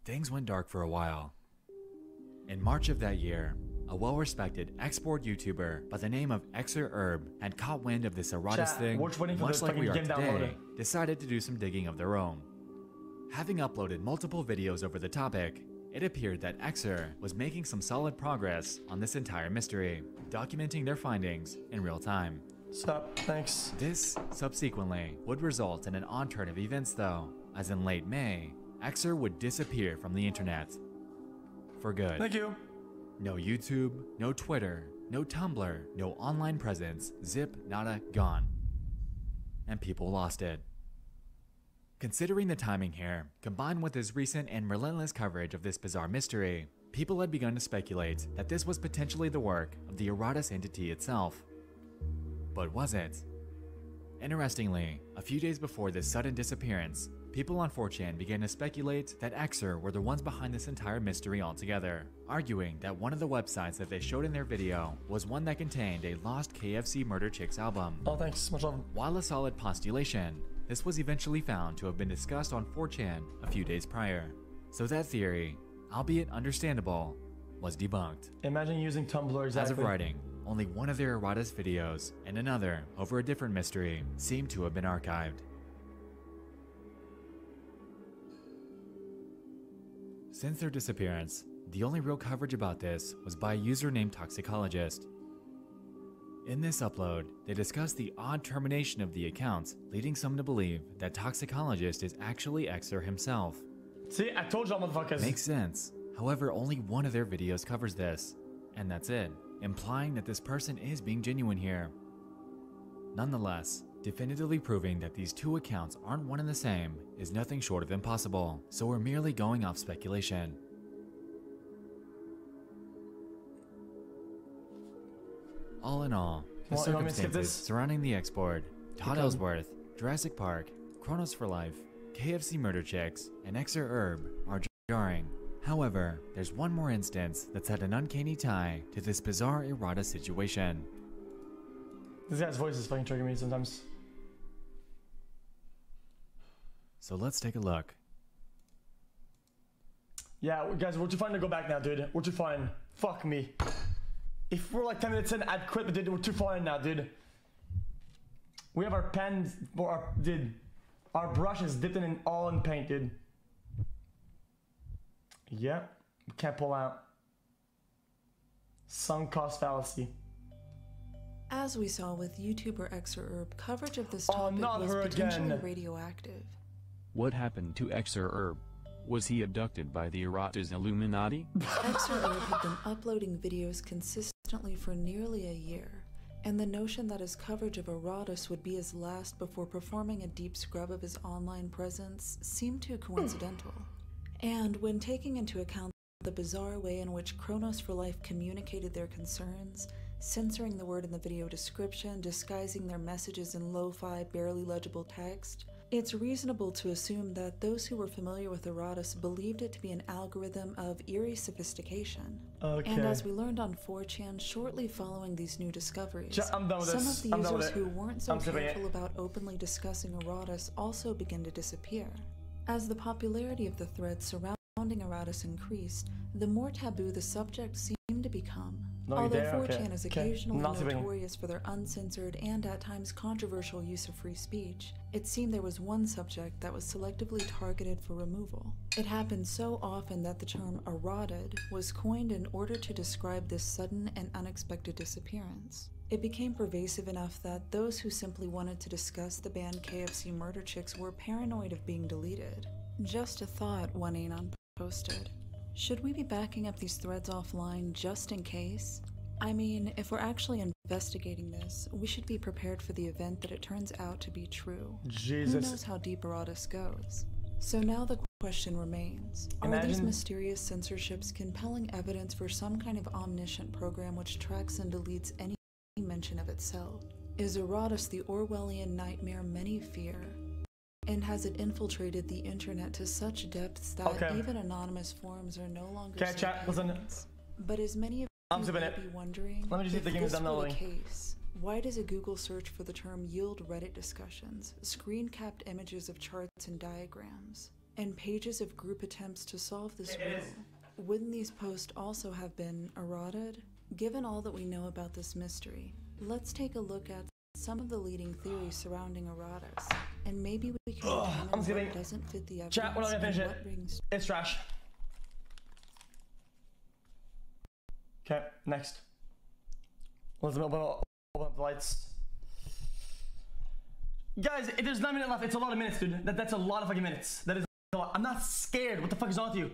Things went dark for a while. In March of that year, a well-respected export YouTuber by the name of xqcOW had caught wind of this Erotus thing, much like we are today, decided to do some digging of their own. Having uploaded multiple videos over the topic, it appeared that xqcOW was making some solid progress on this entire mystery, documenting their findings in real time. Stop, thanks. This, subsequently, would result in an odd turn of events though, as in late May, xqcOW would disappear from the internet. For good. Thank you. No YouTube, no Twitter, no Tumblr, no online presence, zip, nada, gone. And people lost it. Considering the timing here, combined with his recent and relentless coverage of this bizarre mystery, people had begun to speculate that this was potentially the work of the Erotus entity itself. But was it? Interestingly, a few days before this sudden disappearance, people on 4chan began to speculate that xqcOW were the ones behind this entire mystery altogether, arguing that one of the websites that they showed in their video was one that contained a lost KFC Murder Chicks album. Oh, thanks. Much love. While a solid postulation, this was eventually found to have been discussed on 4chan a few days prior. So that theory, albeit understandable, was debunked. Imagine using Tumblr exactly. As of writing, only one of their Erotus videos and another over a different mystery seem to have been archived. Since their disappearance, the only real coverage about this was by a user named Toxicologist. In this upload, they discuss the odd termination of the account, leading some to believe that Toxicologist is actually xqcOW himself. See, I told y'all motherfuckers. Makes sense. However, only one of their videos covers this, and that's it, implying that this person is being genuine here. Nonetheless, definitively proving that these two accounts aren't one and the same is nothing short of impossible, so we're merely going off speculation. All in all, the circumstances surrounding the export, Todd Ellsworth, Jurassic Park, Chronos for Life, KFC Murder Chicks, and xqcOW are jarring. However, there's one more instance that's had an uncanny tie to this bizarre Erotus situation. This guy's voice is fucking triggering me sometimes. So let's take a look. Yeah, guys, we're too fine to go back now, dude. We're too fine. Fuck me. If we're like 10 minutes in, I'd quit, but dude, we're too fine now, dude. We have our pens, our brushes dipped in all in paint, dude. Yeah, we can't pull out. Sunk cost fallacy. As we saw with YouTuber xqcOW, coverage of this topic was potentially radioactive. What happened to xqcOW? Was he abducted by the Erotus Illuminati? xqcOW had been uploading videos consistently for nearly a year, and the notion that his coverage of Erotus would be his last before performing a deep scrub of his online presence seemed too coincidental. And when taking into account the bizarre way in which Chronos for Life communicated their concerns, censoring the word in the video description, disguising their messages in lo-fi, barely legible text, it's reasonable to assume that those who were familiar with Erotus believed it to be an algorithm of eerie sophistication. Okay. And as we learned on 4chan shortly following these new discoveries, some of the users who weren't so careful about openly discussing Erotus also began to disappear. As the popularity of the threads surrounding Erotus increased, the more taboo the subject seemed to become. Although 4chan is occasionally notorious for their uncensored and at times controversial use of free speech, it seemed there was one subject that was selectively targeted for removal. It happened so often that the term eroded was coined in order to describe this sudden and unexpected disappearance. It became pervasive enough that those who simply wanted to discuss the band KFC Murder Chicks were paranoid of being deleted. Just a thought, one anon posted. Should we be backing up these threads offline just in case? I mean, if we're actually investigating this, we should be prepared for the event that it turns out to be true. Jesus. Who knows how deep Erotis goes? So now the question remains, are these mysterious censorships compelling evidence for some kind of omniscient program which tracks and deletes any mention of itself? Is Erotis the Orwellian nightmare many fear? And has it infiltrated the internet to such depths that even anonymous forums are no longer chat, listen. But as many of you may be wondering, let me just see if the game is done the case, why does a Google search for the term yield Reddit discussions, screen-capped images of charts and diagrams, and pages of group attempts to solve this riddle? Wouldn't these posts also have been eroded? Given all that we know about this mystery, let's take a look at some of the leading theories surrounding Erotis, and maybe we can determine what doesn't fit the evidence. Chat, we're not gonna finish it. It's trash. Okay, next. Let's open up the lights. Guys, if there's 9 minutes left, it's a lot of minutes, dude. That's a lot of fucking minutes. That is a lot. I'm not scared. What the fuck is wrong with you?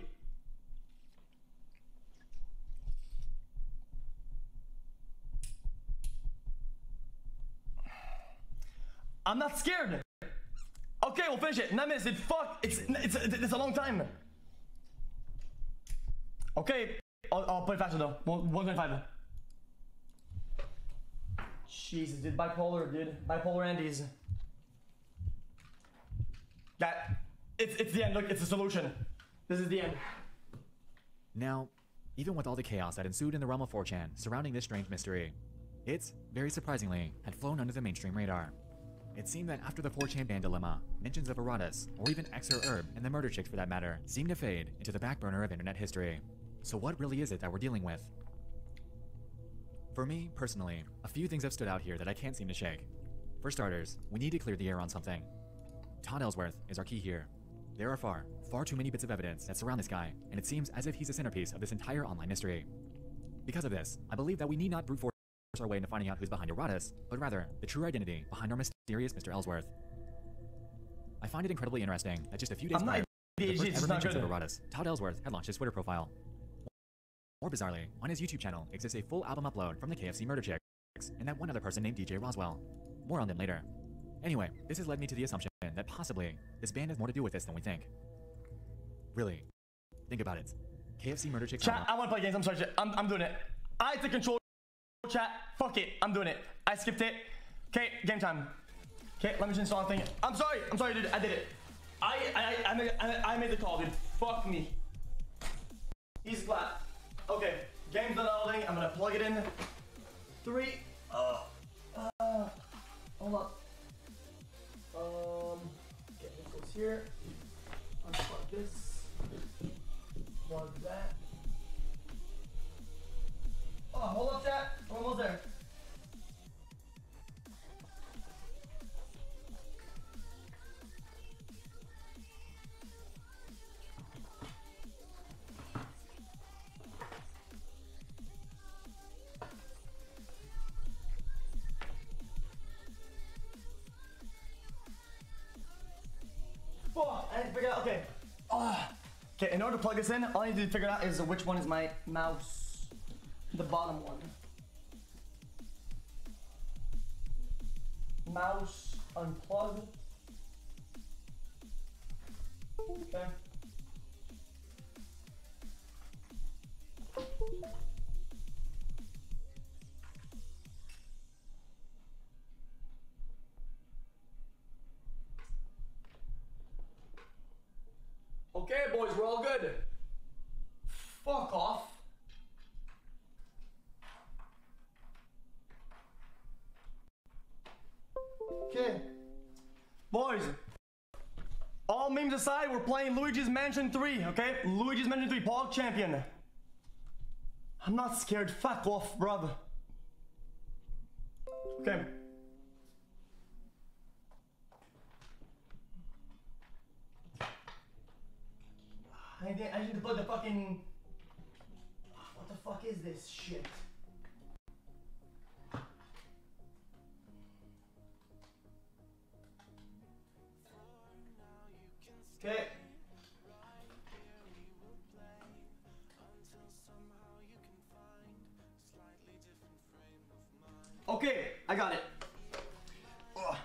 I'm not scared. Okay, we'll finish it. 9 minutes. It's a long time. Okay, I'll play faster though. 125. Jesus, dude, bipolar, dude. Bipolar Andes. It's the end. Look, it's the solution. This is the end. Now, even with all the chaos that ensued in the realm of 4chan surrounding this strange mystery, it, very surprisingly, had flown under the mainstream radar. It seemed that after the 4chan ban dilemma, mentions of Erotis, or even xQc and the Murder Chicks for that matter, seemed to fade into the back burner of internet history. So what really is it that we're dealing with? For me, personally, a few things have stood out here that I can't seem to shake. For starters, we need to clear the air on something. Todd Ellsworth is our key here. There are far too many bits of evidence that surround this guy, and it seems as if he's the centerpiece of this entire online mystery. Because of this, I believe that we need not brute force our way into finding out who's behind Erotis, but rather the true identity behind our mysterious Mr. Ellsworth. I find it incredibly interesting that just a few days prior to the first ever mentions of Erotis, Todd Ellsworth had launched his Twitter profile. More bizarrely, on his YouTube channel exists a full album upload from the KFC Murder Chicks, and that one other person named DJ Roswell. More on them later. Anyway, this has led me to the assumption that possibly this band has more to do with this than we think. Really, think about it. KFC Murder Chicks. Chat, I want to play games. I'm sorry, chat. I'm doing it. I took control. Chat, fuck it. I'm doing it. I skipped it. Okay, game time. Okay, let me just install a thing. I'm sorry, dude. I did it. I made the call, dude. Fuck me. Easy clap. Okay, game's done loading. I'm gonna plug it in. 3. Hold on. Okay, this goes here. Unplug this. Plug that. Oh, hold up, chat. We're almost there. I need to figure out, okay. Okay, in order to plug this in, all I need to figure out is which one is my mouse. The bottom one. Mouse unplugged. Okay. Okay, boys, we're all good. Fuck off. Okay. Boys. All memes aside, we're playing Luigi's Mansion 3, okay? Luigi's Mansion 3, Pog Champion. I'm not scared. Fuck off, brother. Okay. I need to plug the fucking... What the fuck is this shit? Okay. Okay, I got it. Ugh.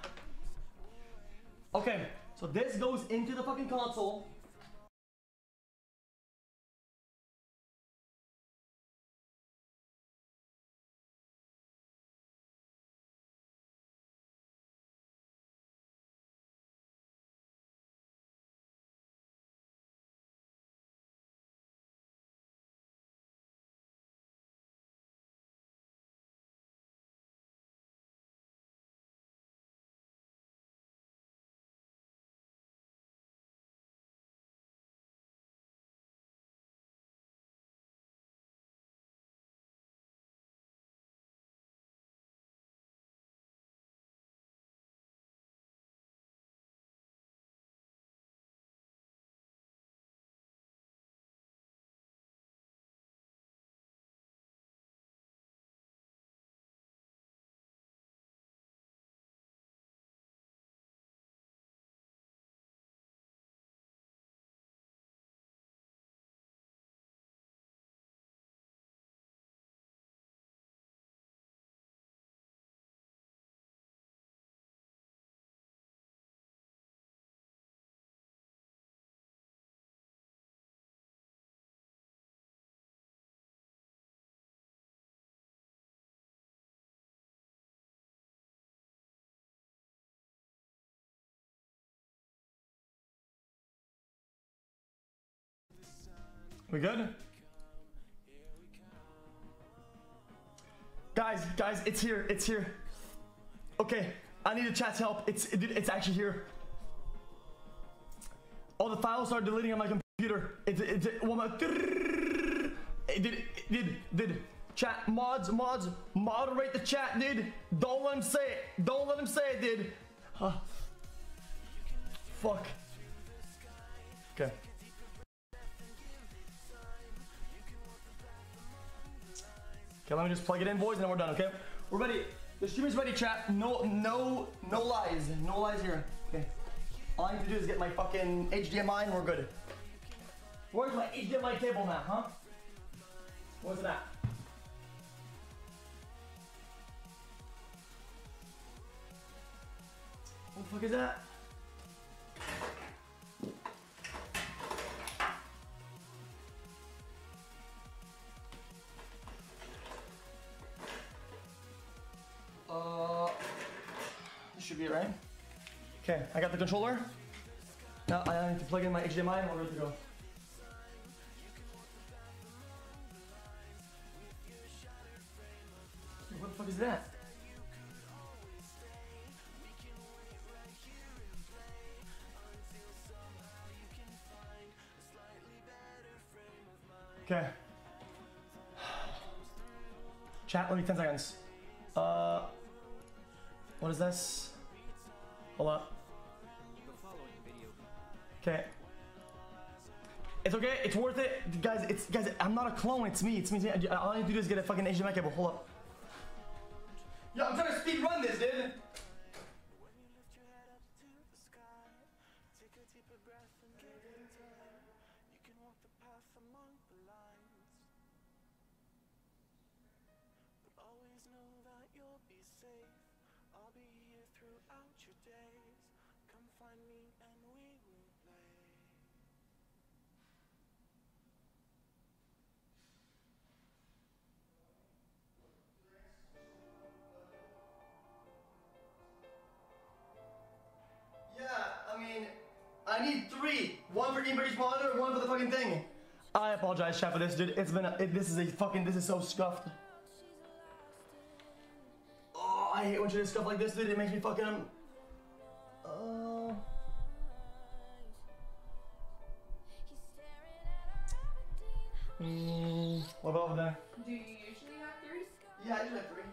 Okay, so this goes into the fucking console. We good? Guys, it's here, it's here. Okay, I need the chat's help. It's actually here. All the files are deleting on my computer. Chat mods, moderate the chat, dude. Don't let him say it. Don't let him say it, dude. Fuck. Okay. Okay, let me just plug it in, boys, and then we're done, okay? We're ready. The stream is ready, chat. No lies. No lies here. Okay. All I need to do is get my fucking HDMI and we're good. Where's my HDMI cable now, huh? Where's it at? What the fuck is that? This should be it, right? Okay, I got the controller. Now I need to plug in my HDMI and we're ready to go. What the fuck is that? Okay. Chat, let me 10 seconds. What is this? Hold up. Okay. It's okay, it's worth it. Guys, I'm not a clone, it's me. All I need to do is get a fucking HDMI cable. Hold up. Yo, I'm trying to speed run this, dude. I need 3. 1 for Game monitor, 1 for the fucking thing. I apologize, chat, for this, dude. This is so scuffed. Oh, I hate when shit is scuffed like this, dude. It makes me fucking What about over there? Do you usually have 3? Yeah, I usually have 3.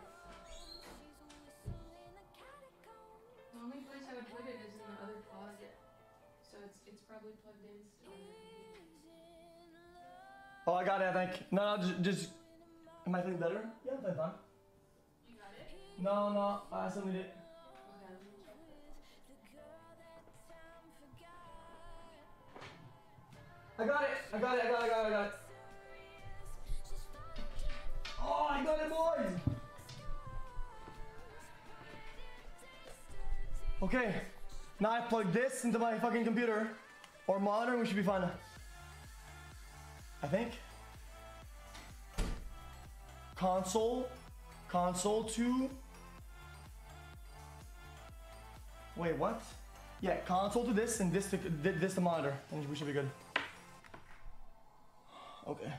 The only place I would put it is in the other closet. So it's probably plugged in still. Oh, I got it, I think. No, just... Am I feeling better? Yeah, I'm fine. You got it? No, I still need it. Okay, let me check I got it. Oh, I got it, boys. Okay, now I plug this into my fucking computer or monitor and we should be fine. I think. Console to... Wait, what? Yeah, console to this and this to monitor, and we should be good. Okay.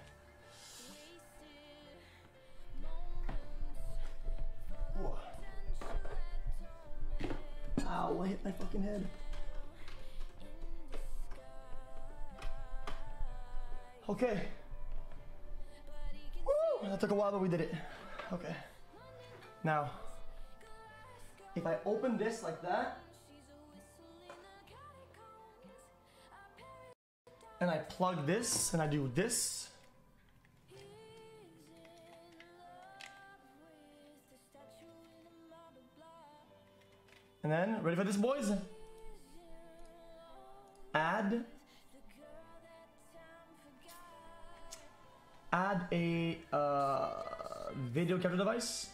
Whoa. Ow, I hit my fucking head. Okay. Woo! That took a while, but we did it. Okay. Now, if I open this like that, and I plug this, and I do this, and then, ready for this, boys? Add a video capture device.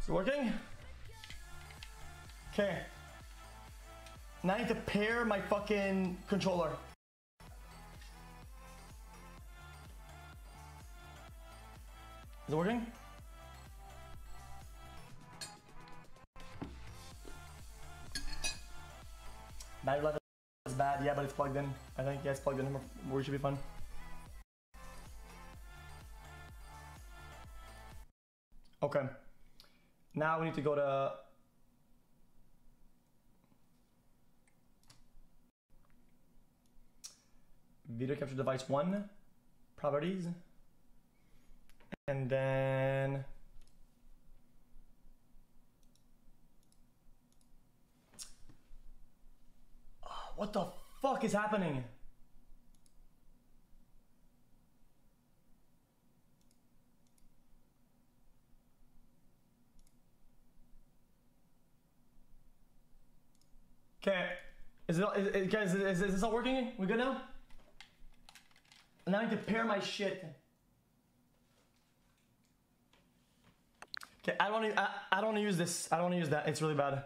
Is it working? Okay. Now I need to pair my fucking controller. Is it working? Battery life is bad, yeah, but it's plugged in. I think, yeah, it's plugged in. We should be fine. Okay. Now we need to go to video capture device 1, properties, and then what the fuck is happening? Okay, guys, is this all working? We good now? Now I need to pair my shit. Okay, I don't want to use this. I don't want to use that. It's really bad.